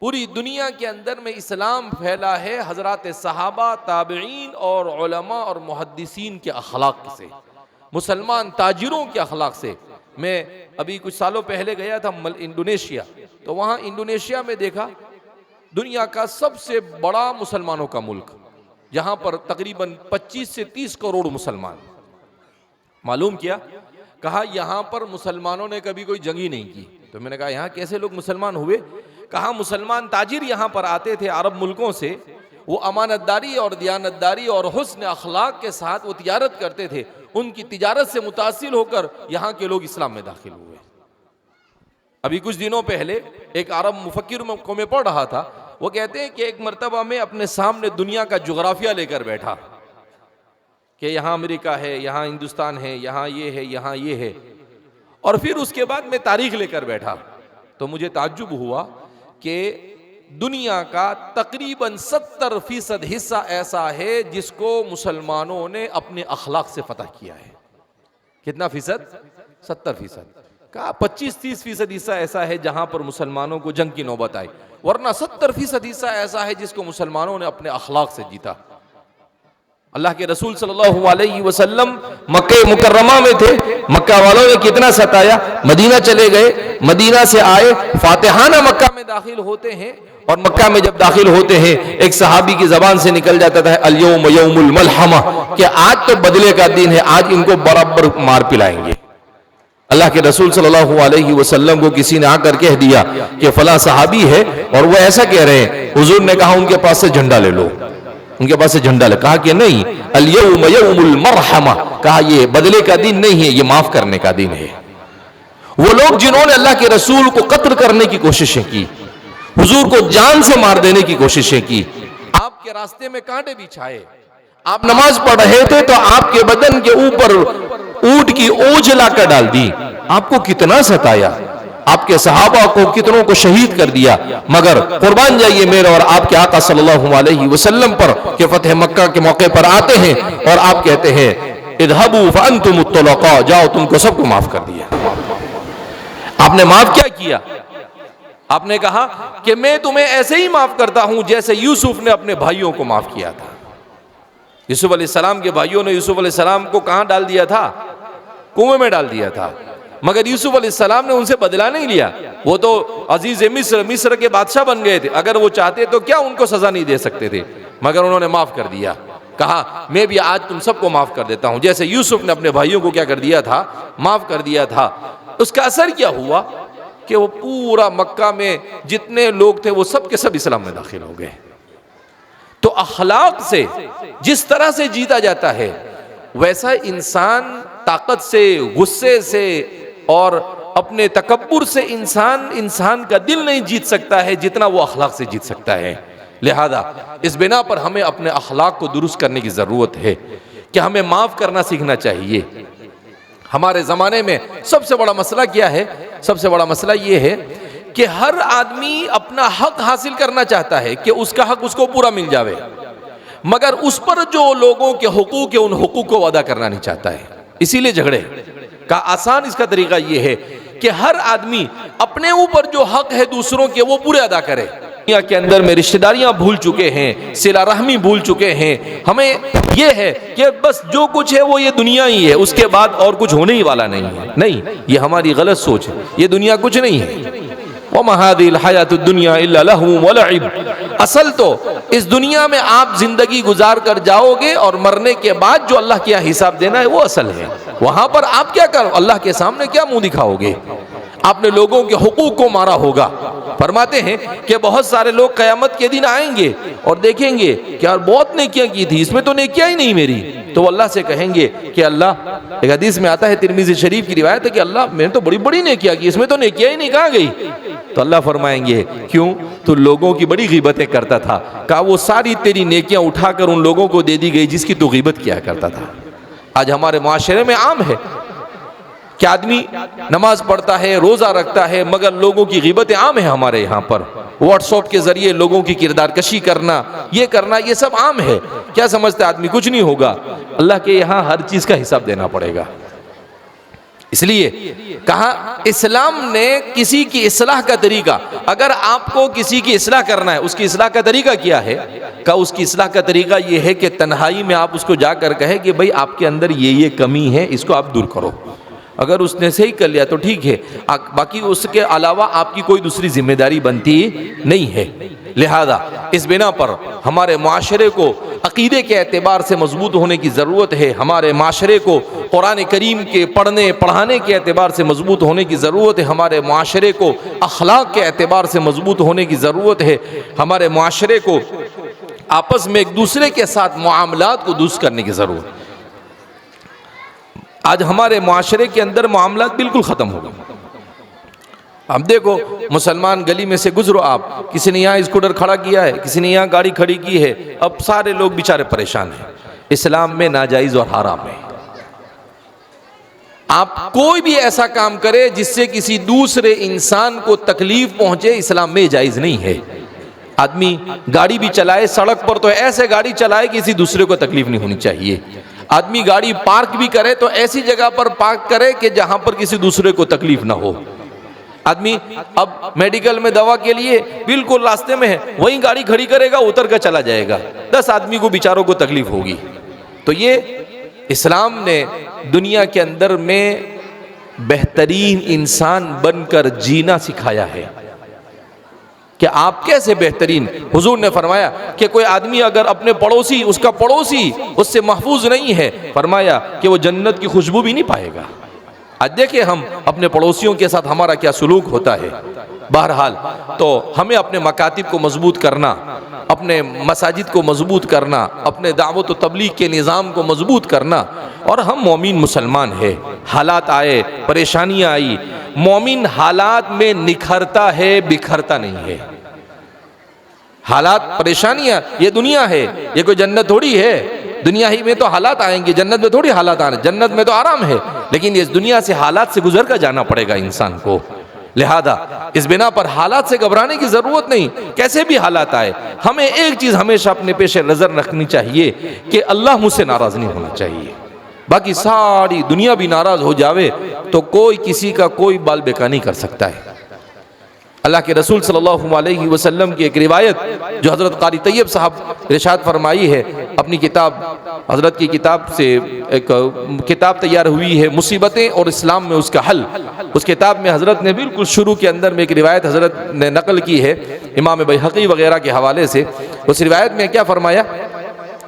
पूरी दुनिया के अंदर में इस्लाम फैला है हजरत सहाबा, ताबईन और उलमा और मुहद्दिसीन के अखलाक से, मुसलमान ताजिरों के अखलाक से। मैं अभी कुछ सालों पहले गया था इंडोनेशिया, तो वहाँ इंडोनेशिया में देखा दुनिया का सबसे बड़ा मुसलमानों का मुल्क, जहाँ पर तकरीबन 25 से 30 करोड़ मुसलमान। मालूम किया, कहा यहाँ पर मुसलमानों ने कभी कोई जंग ही नहीं की। तो मैंने कहा यहाँ कैसे लोग मुसलमान हुए? कहा मुसलमान ताजिर यहाँ पर आते थे अरब मुल्कों से, वो अमानतदारी और दियानतदारी और हुस्न अखलाक के साथ वो तिजारत करते थे। उनकी तिजारत से मुतासिर होकर यहाँ के लोग इस्लाम में दाखिल हुए। अभी कुछ दिनों पहले एक अरब मुफक्किर को मैं पढ़ रहा था, वो कहते हैं कि एक मरतबा में अपने सामने दुनिया का जोग्राफिया लेकर बैठा कि यहाँ अमेरिका है, यहाँ हिंदुस्तान है, यहाँ ये है, यहाँ ये है, और फिर उसके बाद मैं तारीख लेकर बैठा। तो मुझे ताज्जुब हुआ कि दुनिया का तकरीबन 70% हिस्सा ऐसा है जिसको मुसलमानों ने अपने अखलाक से फतह किया है। कितना फीसद? 70%। कहा 25-30% हिस्सा ऐसा है जहां पर मुसलमानों को जंग की नौबत आई, वरना 70% हिस्सा ऐसा है जिसको मुसलमानों ने अपने अखलाक से जीता। अल्लाह के रसूल सल्लल्लाहु अलैहि वसल्लम मक्के मुकर्रमा में थे, मक्का वालों ने कितना सताया, मदीना चले गए, मदीना से आए, फातिहाना मक्का में दाखिल होते हैं, और मक्का में जब दाखिल होते हैं एक सहाबी की जबान से निकल जाता था अल यौम यौमुल मलहमा, कि आज तो बदले का दिन है, आज इनको बराबर मार पिलाएंगे। अल्लाह के रसूल सल्लल्लाहु अलैहि वसल्लम को किसी ने आकर कह दिया कि फला सहाबी है और वो ऐसा कह रहे हैं। हुजूर ने कहा उनके पास से झंडा ले लो, उनके पास से झंडा ले। कहा कि नहीं, अल यौम यौमुल मरहमा, कहा ये बदले का दिन नहीं है, ये माफ करने का दिन है। वो लोग जिन्होंने अल्लाह के रसूल को कत्ल करने की कोशिशें की, हुजूर को जान से मार देने की कोशिशें की, आपके रास्ते में कांटे बिछाए, आप नमाज पढ़ रहे थे तो आपके बदन के ऊपर ऊंट की ओज लाकर डाल दी, आपको कितना सताया, आपके सहाबा को कितनों को शहीद कर दिया। मगर कुर्बान जाइए मेरे और आपके आका सल्लल्लाहु अलैहि वसल्लम पर कि फतह मक्का के मौके पर आते हैं और आप कहते हैं इज़हबू फअंतुम तुलक़ा, जाओ तुमको सबको माफ कर दिया। आपने माफ क्या किया? आपने कहा कि मैं तुम्हें ऐसे ही माफ करता हूं जैसे यूसुफ ने अपने भाइयों को माफ किया था। यूसुफ अलैहिस्सलाम के भाइयों ने यूसुफ अलैहिस्सलाम को कहां डाल दिया था? कुएं में डाल दिया था। मगर यूसुफ अलैहिस्सलाम ने उनसे बदला नहीं लिया, वो तो अजीज मिस्र के बादशाह बन गए थे। अगर वो चाहते तो क्या उनको सजा नहीं दे सकते थे? मगर उन्होंने माफ कर दिया, कहा मैं भी आज तुम सबको माफ कर देता हूं, जैसे यूसुफ ने अपने भाइयों को क्या कर दिया था? माफ कर दिया था। उसका असर क्या हुआ कि वो पूरा मक्का में जितने लोग थे वो सब के सब इस्लाम में दाखिल हो गए। तो अखलाक से जिस तरह से जीता जाता है वैसा इंसान ताकत से, गुस्से से और अपने तकब्बुर से इंसान का दिल नहीं जीत सकता है जितना वो अखलाक से जीत सकता है। लिहाजा इस बिना पर हमें अपने अखलाक को दुरुस्त करने की ज़रूरत है कि हमें माफ़ करना सीखना चाहिए। हमारे ज़माने में सबसे बड़ा मसला क्या है? सबसे बड़ा मसला ये है कि हर आदमी अपना हक हासिल करना चाहता है कि उसका हक उसको पूरा मिल जावे, मगर उस पर जो लोगों के हुकूक है उन हुकूक को अदा करना नहीं चाहता है। इसीलिए झगड़े का आसान इसका तरीका ये है कि हर आदमी अपने ऊपर जो हक है दूसरों के वो पूरे अदा करे, दुनिया के अंदर में रिश्तेदारियां भूल चुके हैं, सिला रहमी भूल चुके हैं। हमें यह है कि बस जो कुछ है वो ये दुनिया ही है, उसके बाद और कुछ होने ही वाला नहीं है। नहीं, ये हमारी गलत सोच है। ये दुनिया कुछ नहीं है। वमा हादिल हयातुद दुनिया इल्ला लहू व लइब। असल तो इस दुनिया में आप जिंदगी गुजार कर जाओगे और मरने के बाद जो अल्लाह के यहाँ हिसाब देना है वो असल है। वहां पर आप क्या करो, अल्लाह के सामने क्या मुंह दिखाओगे? आपने लोगों के हुकूक को मारा होगा। फरमाते हैं कि बहुत सारे लोग क़यामत के दिन आएंगे और देखेंगे कि यार बहुत नेकियां की थी, इसमें तो नेकियां ही नहीं मेरी। तो अल्लाह से कहेंगे कि अल्लाह, एक हदीस में आता है, तिरमिज़ी शरीफ की रिवायत है कि अल्लाह मैंने तो बड़ी बड़ी नेकियां की, इसमें तो नेकियां ही नहीं, कहाँ गई? तो अल्लाह फरमाएंगे क्यों? तो लोगों की बड़ी गीबतें करता था। कहा वो सारी तेरी नेकियां उठाकर उन लोगों को दे दी गई जिसकी तू गीबत किया करता था। आज हमारे माशरे में आम है कि आदमी नमाज पढ़ता है, रोज़ा रखता है, मगर लोगों की गीबतें आम है हमारे यहाँ पर। व्हाट्सएप के जरिए लोगों की किरदार कशी करना, ये करना, ये सब आम है। क्या समझता है आदमी? कुछ नहीं होगा। अल्लाह के यहाँ हर चीज़ का हिसाब देना पड़ेगा। इसलिए कहा इस्लाम ने किसी की इस्लाह का तरीका, अगर आपको किसी की इस्लाह करना है, उसकी इस्लाह का तरीका क्या है? कहा उसकी इस्लाह का तरीका ये है कि तन्हाई में आप उसको जाकर कहे कि भाई आपके अंदर ये कमी है, इसको आप दूर करो। अगर उसने सही कर लिया तो ठीक है, बाकी उसके अलावा आपकी कोई दूसरी जिम्मेदारी बनती नहीं है। लिहाजा इस बिना पर हमारे माशरे को अकीदे के एतबार से मजबूत होने की ज़रूरत है। हमारे माशरे को कुरान करीम के पढ़ने पढ़ाने के एतबार से मजबूत होने की ज़रूरत है। हमारे माशरे को अखलाक के एतबार से मजबूत होने की ज़रूरत है। हमारे माशरे को आपस में एक दूसरे के साथ मामलात को दुरुस्त करने की ज़रूरत है। आज हमारे माशरे के अंदर मामलात बिल्कुल ख़त्म हो गए। अब देखो, मुसलमान गली में से गुजरो आप, किसी ने यहाँ स्कूटर खड़ा किया है, किसी ने यहाँ गाड़ी खड़ी की है, अब सारे लोग बेचारे परेशान हैं। इस्लाम में नाजायज़ और हराम है। आप कोई भी ऐसा काम करे जिससे किसी दूसरे इंसान को तकलीफ पहुंचे, इस्लाम में जायज़ नहीं है। आदमी गाड़ी भी चलाए सड़क पर तो ऐसे गाड़ी चलाए किसी दूसरे को तकलीफ नहीं होनी चाहिए। आदमी गाड़ी पार्क भी करे तो ऐसी जगह पर पार्क करे कि जहां पर किसी दूसरे को तकलीफ ना हो। आदमी अब मेडिकल में दवा के लिए बिल्कुल रास्ते में है, वहीं गाड़ी खड़ी करेगा, उतर कर चला जाएगा, 10 आदमी को बेचारों को तकलीफ होगी। तो ये इस्लाम ने दुनिया के अंदर में बेहतरीन इंसान बनकर जीना सिखाया है कि आप कैसे बेहतरीन। हुजूर ने फरमाया कि कोई आदमी अगर अपने पड़ोसी, उसका पड़ोसी उससे महफूज नहीं है, फरमाया कि वो जन्नत की खुशबू भी नहीं पाएगा। आज देखिए हम अपने पड़ोसियों के साथ हमारा क्या सुलूक होता है। बहरहाल तो हमें अपने मकातिब को मजबूत करना, अपने मसाजिद को मजबूत करना, अपने दावत व तबलीग के निज़ाम को मजबूत करना। और हम मोमिन मुसलमान है, हालात आए, परेशानियाँ आई, मोमिन हालात में निखरता है, बिखरता नहीं है। हालात परेशानियाँ, ये दुनिया है, ये कोई जन्नत थोड़ी है। दुनिया ही में तो हालात आएंगे, जन्नत में थोड़ी हालात आने। जन्नत में तो आराम है, लेकिन इस दुनिया से हालात से गुजर कर जाना पड़ेगा इंसान को। लिहाजा इस बिना पर हालात से घबराने की ज़रूरत नहीं। कैसे भी हालात आए, हमें एक चीज़ हमेशा अपने पेश नज़र रखनी चाहिए कि अल्लाह मुझसे नाराज़ नहीं होना चाहिए। बाकी सारी दुनिया भी नाराज़ हो जावे तो कोई किसी का कोई बाल बेका नहीं कर सकता है। अल्लाह के रसूल सल्लल्लाहु अलैहि वसल्लम की एक रिवायत जो हज़रत क़ारी तैयब साहब इरशाद फरमाई है, अपनी किताब, हज़रत की किताब से एक किताब तैयार हुई है, मुसीबतें और इस्लाम में उसका हल। उस किताब में हज़रत ने बिल्कुल शुरू के अंदर में एक रिवायत हज़रत ने नकल की है इमाम बैहक़ी वग़ैरह के हवाले से। उस रिवायत में क्या फरमाया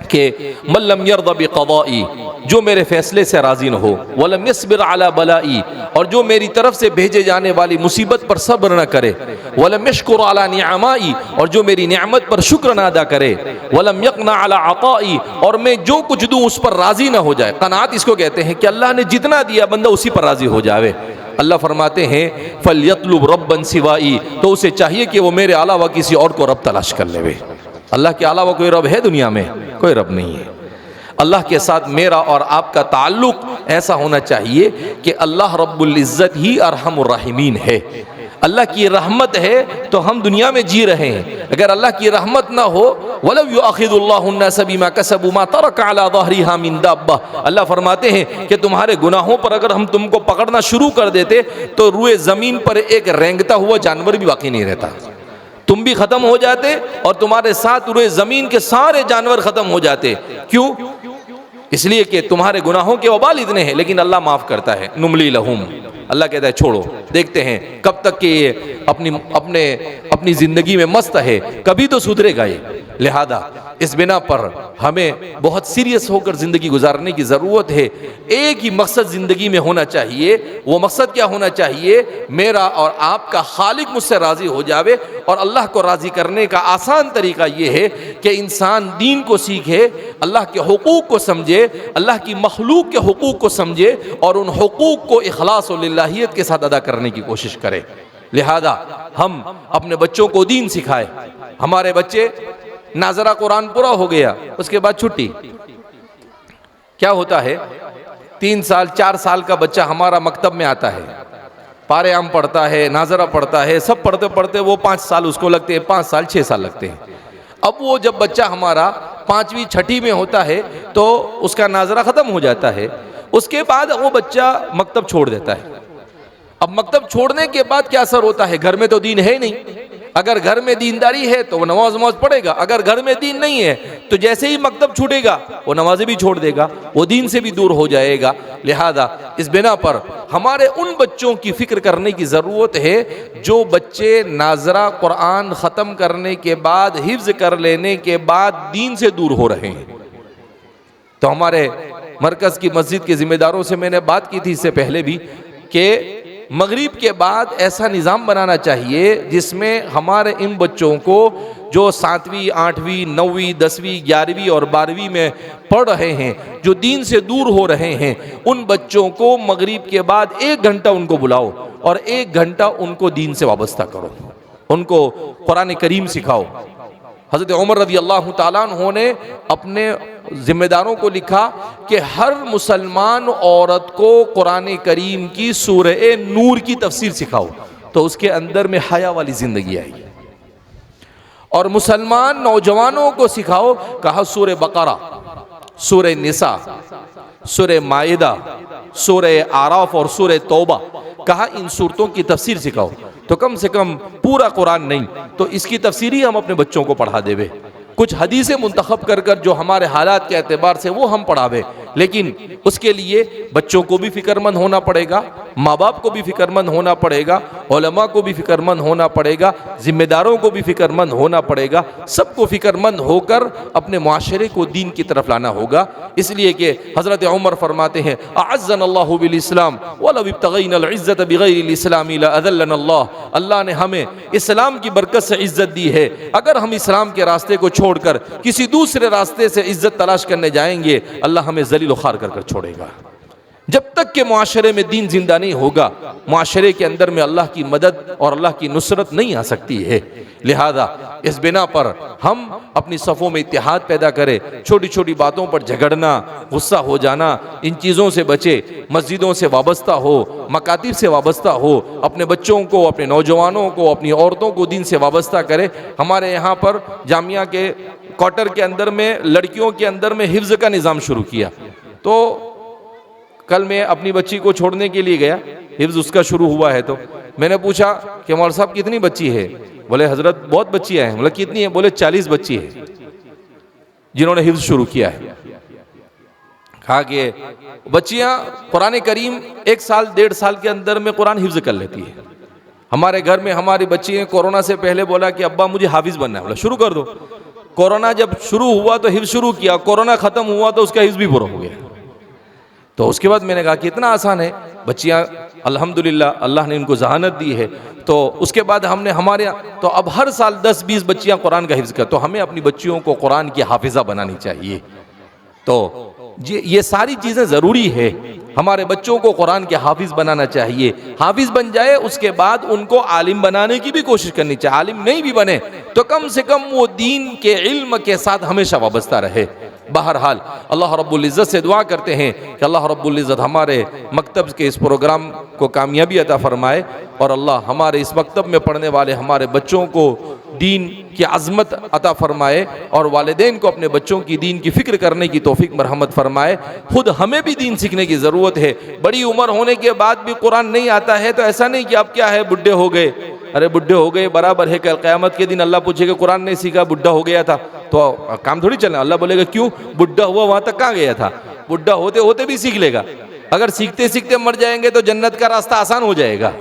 कि मल्लम यर्द बिक़ज़ाई, जो मेरे फैसले से राज़ी न हो, वलम यस्बिर अला बलाई, और जो मेरी तरफ से भेजे जाने वाली मुसीबत पर सब्र न करे, वलम यशकुर अला निअमाई, और जो मेरी नेमत पर शुक्र न अदा करे, वलम यक़ना अला अताई, और मैं जो कुछ दूँ उस पर राज़ी न हो जाए। क़नाअत इसको कहते हैं कि अल्लाह ने जितना दिया बंदा उसी पर राज़ी हो जावे। अल्लाह फरमाते हैं फलयतलुब रब्बन सिवाई, तो उसे चाहिए कि वो मेरे अलावा किसी और को रब तलाश कर लेवे। अल्लाह के अलावा कोई रब है दुनिया में? कोई रब नहीं है। अल्लाह के साथ मेरा और आपका ताल्लुक ऐसा होना चाहिए कि अल्लाह रब्बुल इज़्ज़त ही अरहमुर राहिमीन है। अल्लाह की रहमत है तो हम दुनिया में जी रहे हैं। अगर अल्लाह की रहमत ना हो, वलौ युआखिदुल्लाहु अन्नास बिमा कसबू मा तरक अला ज़हरिहा मिन दाब्बा, अल्लाह फरमाते हैं कि तुम्हारे गुनाहों पर अगर हम तुमको पकड़ना शुरू कर देते तो रुए ज़मीन पर एक रेंगता हुआ जानवर भी बाकी नहीं रहता। तुम भी ख़त्म हो जाते और तुम्हारे साथ पूरे ज़मीन के सारे जानवर ख़त्म हो जाते। क्यों? इसलिए कि तुम्हारे गुनाहों के वबाल इतने हैं, लेकिन अल्लाह माफ़ करता है। नुमली लहुम, अल्लाह कहता है छोड़ो, देखते हैं कब तक कि ये अपनी ज़िंदगी में मस्त है, कभी तो सुधरेगा ये। लिहाजा इस बिना पर हमें बहुत सीरियस होकर ज़िंदगी गुजारने की ज़रूरत है। एक ही मकसद ज़िंदगी में होना चाहिए। वो मकसद क्या होना चाहिए? मेरा और आपका खालिक मुझसे राज़ी हो जावे। और अल्लाह को राज़ी करने का आसान तरीका ये है कि इंसान दीन को सीखे, अल्लाह के हुकूक को समझे, अल्लाह की मखलूक के हुकूक को समझे और उन हुकूक को इखलास और लिल्लाहियत के साथ अदा करने की कोशिश करे। लिहाजा हम अपने बच्चों को दीन सिखाए। हमारे बच्चे नाजरा कुरान पूरा हो गया, उसके बाद छुट्टी। क्या होता है, 3 साल 4 साल का बच्चा हमारा मकतब में आता है, पारे आम पढ़ता है, नाजरा पढ़ता है, सब पढ़ते पढ़ते वो 5 साल उसको लगते हैं, 5 साल 6 साल लगते हैं। अब वो जब बच्चा हमारा 5वीं 6ठी में होता है तो उसका नाजरा ख़त्म हो जाता है। उसके बाद वो बच्चा मकतब छोड़ देता है। अब मकतब छोड़ने के बाद क्या असर होता है? घर में तो दीन है नहीं। अगर घर में दीनदारी है तो वो नमाज पढ़ेगा, अगर घर में दीन नहीं है तो जैसे ही मकतब छूटेगा वो नमाज़ें भी छोड़ देगा, वो दीन से भी दूर हो जाएगा। लिहाजा इस बिना पर हमारे उन बच्चों की फ़िक्र करने की ज़रूरत है जो बच्चे नाजरा कुरान ख़त्म करने के बाद, हिफ्ज़ कर लेने के बाद दीन से दूर हो रहे हैं। तो हमारे मरकज़ की मस्जिद के ज़िम्मेदारों से मैंने बात की थी इससे पहले भी कि मगरिब के बाद ऐसा निज़ाम बनाना चाहिए जिसमें हमारे इन बच्चों को जो 7वीं 8वीं 9वीं 10वीं 11वीं और 12वीं में पढ़ रहे हैं, जो दीन से दूर हो रहे हैं, उन बच्चों को मगरिब के बाद 1 घंटा उनको बुलाओ और 1 घंटा उनको दीन से वाबस्ता करो, उनको कुरान करीम सिखाओ। हज़रत उमर रज़ी अल्लाह ताला अन्हु ने अपने ज़िम्मेदारों को लिखा कि हर मुसलमान औरत को कुरान करीम की सूरह नूर की तफसीर सिखाओ, तो उसके अंदर में हया वाली ज़िंदगी आएगी। और मुसलमान नौजवानों को सिखाओ, कहा सूरह बकरा, सूरह निसा, सूरह माइदा, सूरह आराफ और सूरह तौबा, कहा इन सूरतों की तफसीर सिखाओ। तो कम से कम पूरा कुरान नहीं तो इसकी तफसीर ही हम अपने बच्चों को पढ़ा देवे। कुछ हदीसें मुंतखब कर कर जो हमारे हालात के एतबार से वो हम पढ़ावे, लेकिन उसके लिए बच्चों को भी फ़िक्रमंद होना पड़ेगा, माँ बाप को भी फ़िक्रमंद होना पड़ेगा, उलमा को भी फ़िक्रमंद होना पड़ेगा, ज़िम्मेदारों को भी फ़िक्रमंद होना पड़ेगा। सबको फ़िक्रमंद होकर अपने माशरे को दीन की तरफ लाना होगा। इसलिए कि हज़रत उमर फरमाते हैं, अअज़्ज़नल्लाहु बिल इस्लाम वलौ इब्तग़ैनल इज़्ज़त बिग़ैरिल इस्लाम लअज़ल्लनल्लाह। अल्लाह ने हमें इस्लाम की बरकत से इज़्ज़त दी है। अगर हम इस्लाम के रास्ते को छोड़कर किसी दूसरे रास्ते से इज़्ज़त तलाश करने जाएंगे, अल्लाह हमें ज़लील व ख़ार कर छोड़ेगा। जब तक के मुआशरे में दीन जिंदा नहीं होगा, मुआशरे के अंदर में अल्लाह की मदद और अल्लाह की नुसरत नहीं आ सकती है। लिहाजा इस बिना पर हम अपनी सफ़ों में इत्तेहाद पैदा करें, छोटी छोटी बातों पर झगड़ना, गुस्सा हो जाना, इन चीज़ों से बचे, मस्जिदों से वाबस्ता हो, मकातिब से वाबस्ता हो, अपने बच्चों को, अपने नौजवानों को, अपनी औरतों को दीन से वाबस्ता करें। हमारे यहाँ पर जामिया के क्वार्टर के अंदर में लड़कियों के अंदर में हिफ्ज़ का निज़ाम शुरू किया। तो कल मैं अपनी बच्ची को छोड़ने के लिए गया, हिफ्ज़ उसका शुरू हुआ है, तो मैंने पूछा कि मौलवी साहब कितनी बच्ची है? बोले हज़रत बहुत बच्चियाँ हैं। बोले कितनी है? बोले 40 बच्ची है जिन्होंने हिफ्ज़ शुरू किया है। कहा कि बच्चियाँ कुरान करीम 1 साल 1.5 साल के अंदर में कुरान हिफ्ज़ कर लेती है। हमारे घर में हमारी बच्ची ने कोरोना से पहले बोला कि अब्बा मुझे हाफिज़ बनना है। बोला शुरू कर दो। कोरोना जब शुरू हुआ तो हिफ्ज़ शुरू किया, कोरोना ख़त्म हुआ तो उसका हिफ्ज़ भी पूरा हो गया। तो उसके बाद मैंने कहा कि इतना आसान है, बच्चियाँ अल्हम्दुलिल्लाह अल्लाह ने इनको जहानत दी है। तो उसके बाद हमने हमारे तो अब हर साल 10-20 बच्चियाँ कुरान का हिफ्ज़ कर, तो हमें अपनी बच्चियों को कुरान की हाफिज़ा बनानी चाहिए। तो ये सारी चीज़ें ज़रूरी है। हमारे बच्चों को कुरान के हाफिज़ बनाना चाहिए। हाफिज़ बन जाए उसके बाद उनको आलिम बनाने की भी कोशिश करनी चाहिए। आलिम नहीं भी बने तो कम से कम वो दीन के इल्म के साथ हमेशा वाबस्ता रहे। बहरहाल अल्लाह रब्बुल इज़्ज़त से दुआ करते हैं कि अल्लाह रब्बुल इज़्ज़त हमारे मकतब के इस प्रोग्राम को कामयाबी अता फ़रमाए और अल्लाह हमारे इस मकतब में पढ़ने वाले हमारे बच्चों को दीन की अज़मत अता फ़रमाए और वालिदैन को अपने बच्चों की दीन की फ़िक्र करने की तौफ़ीक मरहमत फ़रमाए। खुद हमें भी दीन सीखने की ज़रूरत है। बड़ी उम्र होने के बाद भी कुरान नहीं आता है तो ऐसा नहीं कि आप क्या है बुढ़े हो गए, अरे बुढ़े हो गए बराबर है, कल क़यामत के दिन अल्लाह पूछेगा कुरान नहीं सीखा, बुढ़ा हो गया था, तो काम थोड़ी चलना। अल्लाह बोलेगा क्यों, बुढ़ा हुआ वहां तक कहाँ गया था, बुढ़ा होते होते भी सीख लेगा। अगर सीखते सीखते मर जाएंगे तो जन्नत का रास्ता आसान हो जाएगा।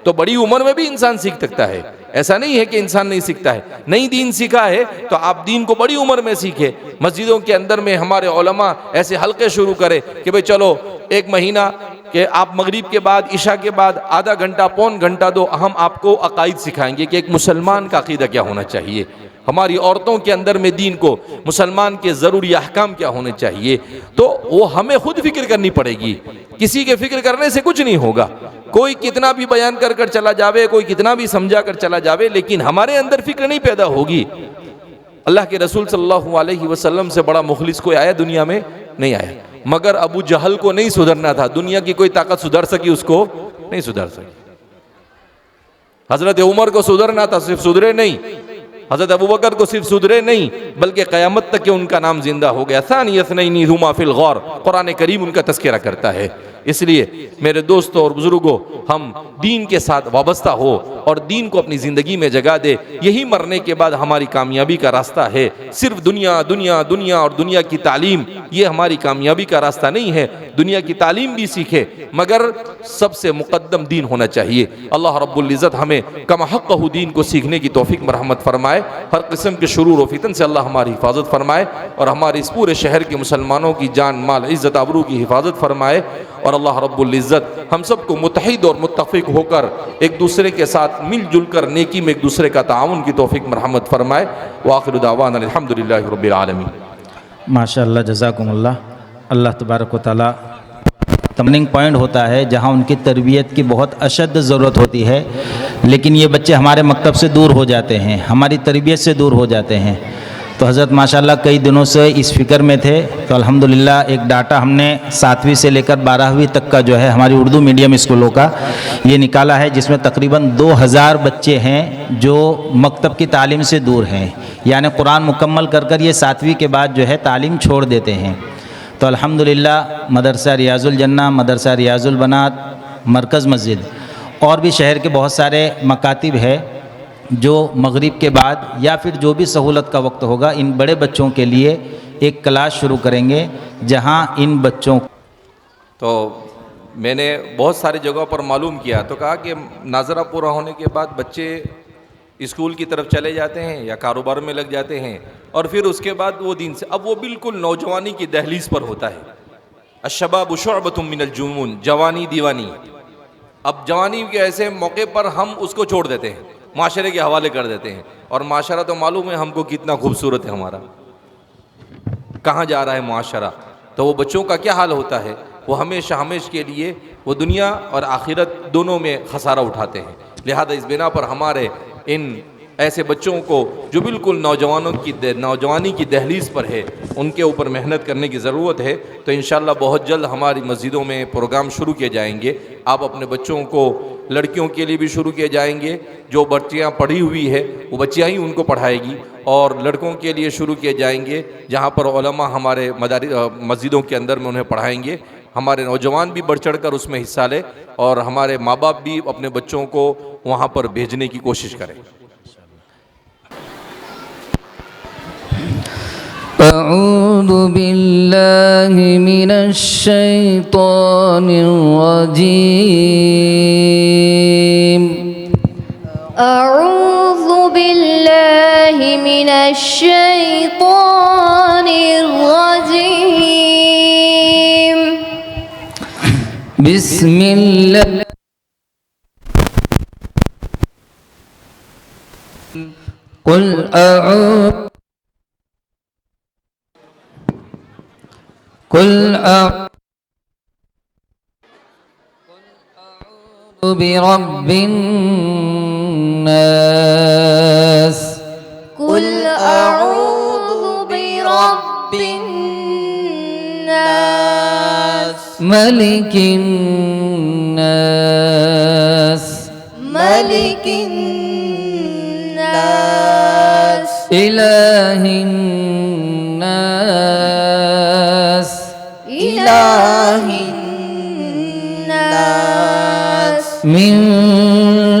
तो बड़ी उम्र में भी इंसान सीख सकता है, ऐसा नहीं है कि इंसान नहीं सीखता है। नई दीन सीखा है तो आप दीन को बड़ी उम्र में सीखे। मस्जिदों के अंदर में हमारे उलमा ऐसे हल्के शुरू करे कि भाई चलो एक महीना कि आप मगरिब के बाद इशा के बाद आधा घंटा पौन घंटा दो, हम आपको अकायद सिखाएंगे कि एक मुसलमान का अकीदा क्या होना चाहिए, हमारी औरतों के अंदर में दीन को मुसलमान के ज़रूरी अहकाम क्या होने चाहिए। तो वो हमें खुद फिक्र करनी पड़ेगी, किसी के फिक्र करने से कुछ नहीं होगा। कोई कितना भी बयान कर कर चला जावे, कोई कितना भी समझा कर चला जावे, लेकिन हमारे अंदर फिक्र नहीं पैदा होगी। अल्लाह के रसूल सल्लल्लाहु अलैहि वसल्लम से बड़ा मुखलिस कोई आया दुनिया में? नहीं आया। मगर अबू जहल को नहीं सुधरना था, दुनिया की कोई ताकत सुधर सकी उसको नहीं सुधर सकी। हजरत उमर को सुधरना था, सिर्फ सुधरे नहीं। हजरत अबू बकर को सिर्फ सुधरे नहीं बल्कि क़यामत तक के उनका नाम जिंदा हो गया। सानी यसनैनी हुमा फिल गौर, कुरान करीम उनका तज़किरा करता है। इसलिए मेरे दोस्तों और बुजुर्गों, हम दीन के साथ वाबस्ता हो और दीन को अपनी ज़िंदगी में जगह दे, यही मरने के बाद हमारी कामयाबी का रास्ता है। सिर्फ दुनिया दुनिया दुनिया और दुनिया की तालीम ये हमारी कामयाबी का रास्ता नहीं है। दुनिया की तालीम भी सीखे मगर सबसे मुकद्दम दीन होना चाहिए। अल्लाह रब्बुल इज़्ज़त हमें कमा हक़्क़हु दीन को सीखने की तौफीक मरहमत फरमाए। हर किस्म के शुरूर व फितन से अल्लाह हमारी हिफाजत फरमाए और हमारे इस पूरे शहर के मुसलमानों की जान माल इज़्ज़त आबरू की हिफाजत फरमाए। और अल्लाह रब्बुल इज़्ज़त हम सबको मुत्तहिद और मुत्तफ़िक़ होकर एक दूसरे के साथ मिलजुल कर नेकी में एक दूसरे का ताउन की तौफीक मरहमत फरमाए। व आखिरु दावाना अल्हम्दुलिल्लाहि रब्बिल आलमीन। माशाअल्लाह, जज़ाकुमुल्लाह। अल्लाह तबारक व तआला टर्निंग पॉइंट होता है जहाँ उनकी तरबियत की बहुत अशद ज़रूरत होती है, लेकिन ये बच्चे हमारे मकतब से दूर हो जाते हैं, हमारी तरबियत से दूर हो जाते हैं। तो हज़रत माशाअल्लाह कई दिनों से इस फ़िक्र में थे। तो अल्हम्दुलिल्लाह एक डाटा हमने 7वीं से लेकर 12वीं तक का जो है हमारी उर्दू मीडियम स्कूलों का ये निकाला है, जिसमें तकरीबन 2000 बच्चे हैं जो मकतब की तालीम से दूर हैं, यानी कुरान मुकम्मल कर कर ये 7वीं के बाद जो है तालीम छोड़ देते हैं। तो अल्हम्दुलिल्लाह मदरसा रियाजुल जन्ना, मदरसा रियाजुल बनात, मरकज़ मस्जिद और भी शहर के बहुत सारे मकातिब है जो मगरिब के बाद या फिर जो भी सहूलत का वक्त होगा इन बड़े बच्चों के लिए एक क्लास शुरू करेंगे जहां इन बच्चों। तो मैंने बहुत सारी जगहों पर मालूम किया तो कहा कि नाज़रा पूरा होने के बाद बच्चे स्कूल की तरफ चले जाते हैं या कारोबार में लग जाते हैं और फिर उसके बाद वो दिन से अब वो बिल्कुल नौजवानी की दहलीज पर होता है। अशबाब शुअबतुम मिनल जुनून, जवानी दीवानी। अब जवानी के ऐसे मौके पर हम उसको छोड़ देते हैं, माशरे के हवाले कर देते हैं। और माशरा तो मालूम है हमको कितना खूबसूरत है, हमारा कहाँ जा रहा है माशरा। तो वो बच्चों का क्या हाल होता है, वो हमेशा हमेश के लिए वो दुनिया और आखिरत दोनों में खसारा उठाते हैं। लिहाजा इस बिना पर हमारे इन ऐसे बच्चों को जो बिल्कुल नौजवानी की दहलीज पर है उनके ऊपर मेहनत करने की ज़रूरत है। तो इंशाअल्लाह बहुत जल्द हमारी मस्जिदों में प्रोग्राम शुरू किए जाएंगे। आप अपने बच्चों को, लड़कियों के लिए भी शुरू किए जाएंगे, जो बच्चियां पढ़ी हुई है वो बच्चियां ही उनको पढ़ाएगी, और लड़कों के लिए शुरू किए जाएंगे जहां पर उलमा हमारे मस्जिदों के अंदर में उन्हें पढ़ाएंगे। हमारे नौजवान भी बढ़ चढ़ कर उसमें हिस्सा लें और हमारे माँ बाप भी अपने बच्चों को वहाँ पर भेजने की कोशिश करें। अऊज़ु बिल्लाहि मिनश शैतानिर रजीम। अऊज़ु बिल्लाहि मिनश शैतानिर रजीम। बिस्मिल्लाह। कुल अऊज़ु बिरब्बिन नास। कुल अऊज़ु बिरब्बिन नास। मलिकिन नास। मलिकिन नास। इलाहिन नास। इलाहिन नास। मिन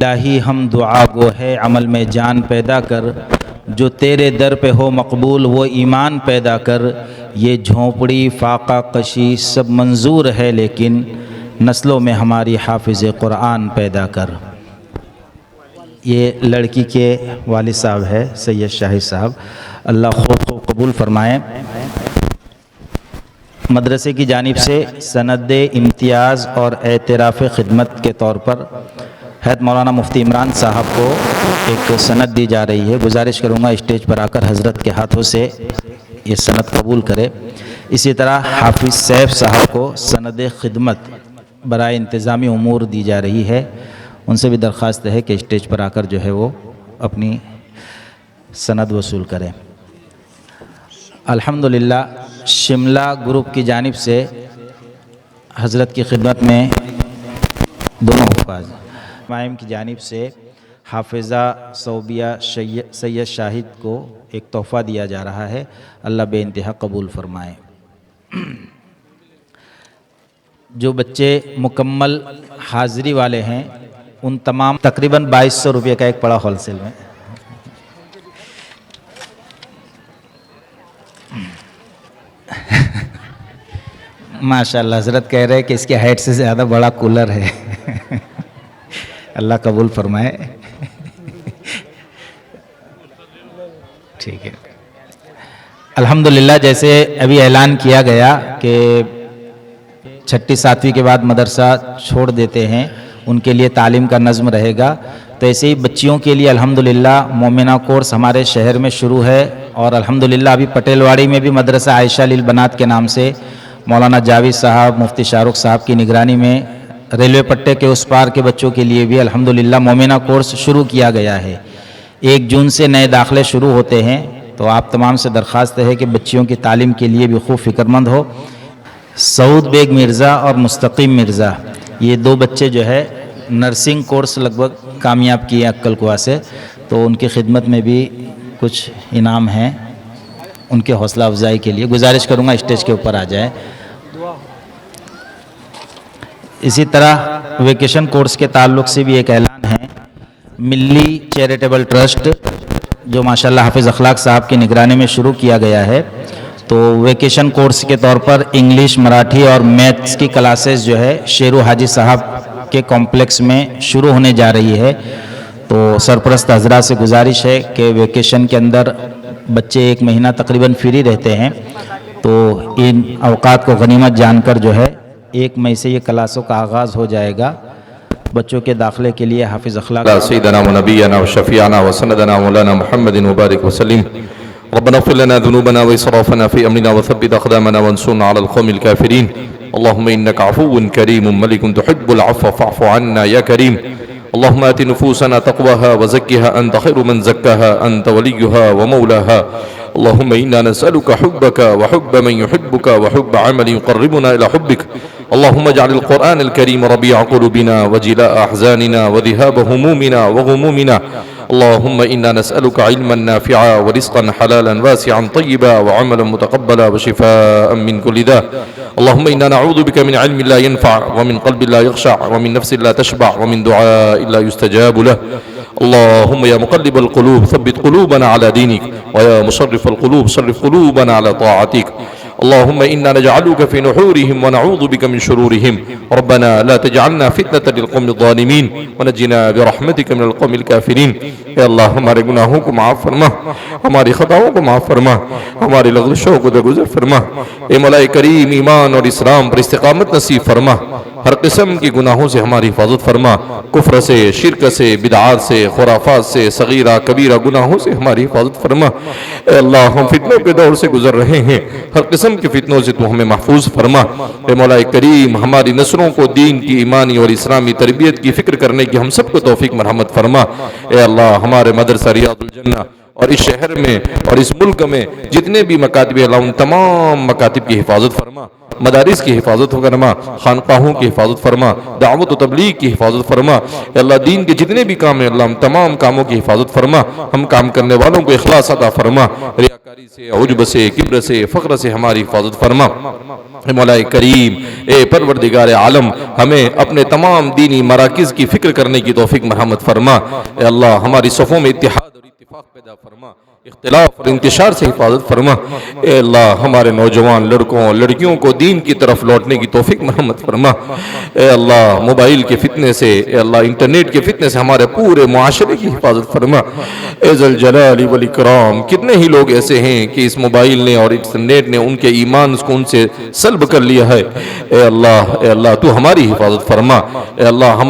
इलाही हम दुआ गो है अमल में जान पैदा कर, जो तेरे दर पे हो मकबूल वो ईमान पैदा कर। ये झोंपड़ी फाका कशी सब मंजूर है, लेकिन नस्लों में हमारी हाफिज़ कुरान पैदा कर। ये लड़की के वालिद साहब है सैयद शाहिद साहब, अल्लाह खूब खूब कबूल फरमाए। मदरसे की जानिब से सनद इम्तियाज़ और एतराफ़ खिदमत के तौर पर हैत मौलाना मुफ्ती इमरान साहब को एक सनद दी जा रही है। गुजारिश करूँगा स्टेज पर आकर हज़रत के हाथों से ये सनद कबूल करे। इसी तरह हाफिज़ सैफ साहब को सनद खिदमत बराए इंतज़ामी उमूर दी जा रही है। उनसे भी दरख्वास्त है कि स्टेज पर आकर जो है वो अपनी सनद वसूल करें। अल्हम्दुलिल्लाह शिमला ग्रुप की जानिब से हज़रत की खिदमत में दोनों हुफ़ाज़ माइम की जानिब से हाफिज़ा सौबिया सैयद शाहिद को एक तोहफ़ा दिया जा रहा है। अल्लाह बेइंतहा कबूल फरमाए। जो बच्चे मुकम्मल हाज़िरी वाले हैं उन तमाम तकरीबन 2200 रुपये का एक पड़ा होलसेल में। माशाअल्लाह हज़रत कह रहे हैं कि इसके हाइट से ज़्यादा बड़ा कूलर है। अल्लाह कबूल फरमाए। ठीक है, अल्हम्दुलिल्लाह जैसे अभी ऐलान किया गया कि छठी सातवीं के बाद मदरसा छोड़ देते हैं उनके लिए तालीम का नज़्म रहेगा। तो ऐसे ही बच्चियों के लिए अल्हम्दुलिल्लाह मोमिना कोर्स हमारे शहर में शुरू है और अल्हम्दुलिल्लाह अभी पटेलवाड़ी में भी मदरसा आयशा लिल बनात के नाम से मौलाना जावेद साहब मुफ्ती शाहरुख साहब की निगरानी में रेलवे पट्टे के उस पार के बच्चों के लिए भी अल्हम्दुलिल्लाह मोमिना कोर्स शुरू किया गया है। 1 जून से नए दाखिले शुरू होते हैं। तो आप तमाम से दरख्वास्त है कि बच्चियों की तालीम के लिए भी खूब फ़िक्रमंद हो। सऊद बेग मिर्ज़ा और मुस्तकीम मिर्ज़ा ये 2 बच्चे जो है नर्सिंग कोर्स लगभग कामयाब किए अक्कलकुआ से, तो उनकी खिदमत में भी कुछ इनाम हैं उनके हौसला अफजाई के लिए। गुजारिश करूँगा स्टेज के ऊपर आ जाए। इसी तरह वेकेशन कोर्स के ताल्लुक़ से भी एक ऐलान है। मिल्ली चैरिटेबल ट्रस्ट जो माशाल्लाह हाफिज़ अखलाक साहब की निगरानी में शुरू किया गया है, तो वेकेशन कोर्स के तौर पर इंग्लिश, मराठी और मैथ्स की क्लासेस जो है शेरू हाजी साहब के कॉम्प्लेक्स में शुरू होने जा रही है। तो सरपरस्त हजरा से गुजारिश है कि वेकेशन के अंदर बच्चे 1 महीना तकरीबन फ्री रहते हैं, तो इन अवकात को गनीमत जानकर जो है 1 मई से ये क्लासों का आगाज़ हो जाएगा। बच्चों के दाखिले के लिए हाफिज़ अखलाक सय्यदना व नबियना व शफीअना व सनदना मौलाना मुहम्मदिन मुबारक वसल्लम रब्बना इग़फिर लना ज़ुनूबना व इसराफ़ना फ़ी अमरिना व थब्बित अक़दामना वंसूरना अलल क़ौमिल काफ़िरीन अल्लाहुम्मा इन्नका अफ़ुव्वुन करीमुन मलिकुन तुहिब्बुल अफ़्व फ़अफ़ु अन्ना या करीम अल्लाहुम्मा आति नुफ़ूसना तक़वाहा व ज़क्किहा अंत खैरु मन ज़क्काहा अंत वलियुहा व मौलाहा अल्लाहुम्मा इन्ना नसअलुका हुब्बका व हुब्ब मन युहिब्बुका व हुब्ब अमलिन युक़र्रिबुना इला हुब्बिक अल्लाहुम्मा जअल क़ुरआन करीम रबीअ क़ुलूबिना व जिलाअ अहज़ानिना व ज़िहाब हुमूमिना व गुमूमिना अल्लाहुम्मा इन्ना नसअलुका इल्मन नाफ़िअ व रिज़्क़न हलालन वासिअन तय्यिबा व अमलन मुतक़ब्बला व शिफ़ाअन मिन कुल्लि दा अल्लाहुम्मा इन्ना नऊज़ु बिका मिन इल्मिन ला यनफ़अ व मिन क़ल्बिन ला यख़शअ व मिन नफ़्सिन ला तशबअ व मिन दुआइन ला युस्तजाबु लह अल्लाहुम्मा या मुक़ल्लिबल क़ुलूब थब्बित क़ुलूबना अला दीनिक व या मुसर्रिफ़ल क़ुलूब सर्रिफ़ क़ुलूबना अला ताअतिक अल्लाहुम्मा इन्ना नजअलुका फ़ी नुहूरिहिम व नऊज़ु बिका मिन शुरूरिहिम रब्बना ला तजअलना फ़ितनतन लिल ज़ालिमीन व नज्जिना बिरहमतिका मिनल क़ौमिल काफ़िरीन। ए अल्लाह हमारे गुनाहों को माफ़ फरमा, हमारी खताओं को माफ़ फरमा, हमारी लग़ज़शों को दरगुज़र फरमा। ए मौला करीम ईमान और इस्लाम पर इस्तिक़ामत नसीब फरमा, हर किस्म की गुनाहों से हमारी हिफाजत फरमा, कुफ्र से, शिर्क से, बिदआत से, खुराफात से, सगीरा कबीरा गुनाहों से हमारी हिफाजत फरमा। ए अल्लाह हम फितनों के दौर से गुजर रहे हैं, हर किस्म के फितनों से तू हमें महफूज फरमा। ए मौला करीम हमारी नस्लों को दीन की, ईमानी और इस्लामी तरबियत की फ़िक्र करने की हम सबको तौफीक मरहमत फरमा। ए अल्लाह हमारे मदरसा रियादुल जन्नह और इस शहर में और इस मुल्क में जितने भी मकातिब अल्लाह उन तमाम मकातिब की हिफाजत फरमा, मदारिस की हिफाजत फरमा, खानकाहों की हिफाजत फरमा, दावत व तबलीग की हिफाजत फरमा। अल्लाह दीन के जितने भी काम हैं अल्लाह हम तमाम कामों की हिफाजत फरमा। हम काम करने वालों को इखलास अता फरमा, रियाकारी से, उज्ब से, किब्र से, फ़ख्र से हमारी हिफाजत फरमा। मौला करीम ए परवरदिगार आलम हमें अपने तमाम दीनी मराकिज़ की फ़िक्र करने की तौफीक मरहमत फरमा। ए अल्लाह हमारी सफ़ों में इत्तिहाद और इत्तिफ़ाक़ पैदा फरमा, इख्तिलाफ और इंतशार से हिफाजत फरमा। ए अल्लाह हमारे नौजवान लड़कों लड़कियों को दीन की तरफ लौटने की तौफीक मरहमत फरमा। ए अल्लाह मोबाइल के फितने से, ए अल्लाह इंटरनेट के फितने से हमारे पूरे मुआशरे की हिफाजत फरमा। ए ज़ल जलाली वल इकराम कितने ही लोग ऐसे हैं कि इस मोबाइल ने और इंटरनेट ने उनके ईमान को उनसे सल्ब कर लिया है। ए अल्लाह तू हमारी हिफाजत फरमा। ए अल्लाह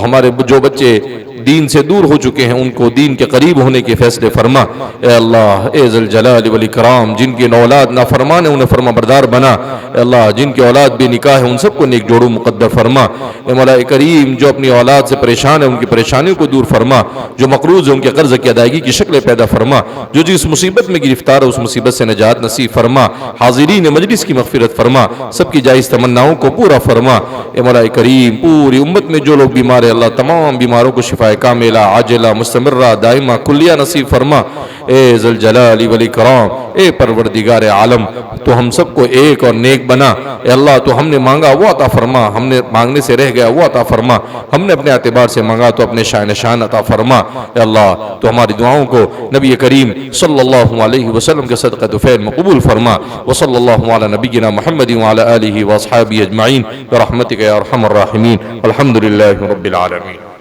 हमारे जो बच्चे दीन से दूर हो चुके हैं उनको दीन के करीब होने के फैसले फरमा। ए अल्लाह ए ज़ल जलाल वल इकराम जिनकी औलाद नाफरमान है उन्हें फरमा बरदार बना। ए अल्लाह जिनकी औलाद बेनिकाह है उन सबको नेक जोड़ो मुक़द्दर फरमा। ए मौला करीम जो अपनी औलाद से परेशान है उनकी परेशानियों को दूर फरमा, जो मकरूज़ है उनके कर्ज़ की अदायगी की शक्लें पैदा फरमा, जो जिस मुसीबत में गिरफ्तार है उस मुसीबत से निजात नसीब फरमा। हाज़िरीन मजलिस की मग़फ़िरत फरमा, सबकी जायज़ तमन्नाओं को पूरा फरमा। ए मौला करीम पूरी उम्मत में जो लोग बीमार है अल्लाह तमाम बीमारों को शिफा कामिला आजिला मुस्तमिर्रा दाइमा कुल्लिया नसीब फरमा। ए ज़ल जलाली वल इकराम ए परवरदिगार आलम तो हम सबको एक और नेक बना। ए अल्लाह तो हमने मांगा वो अता फरमा, हमने मांगने से रह गया वो अता फरमा, हमने अपने एतबार से मांगा तो अपने शान शान अता फरमा। ए अल्लाह तो हमारी दुआओं को नबी करीम सल्लल्लाहु अलैहि वसल्लम के सदक़े तुफ़ैल में कबूल फरमा। व सल्लल्लाहु अला नबिय्यिना मुहम्मदिन व अला आलिहि व अस्हाबिहि अजमईन बिरहमतिका या अरहमर राहिमीन। अल्हम्दुलिल्लाहि रब्बिल आलमीन।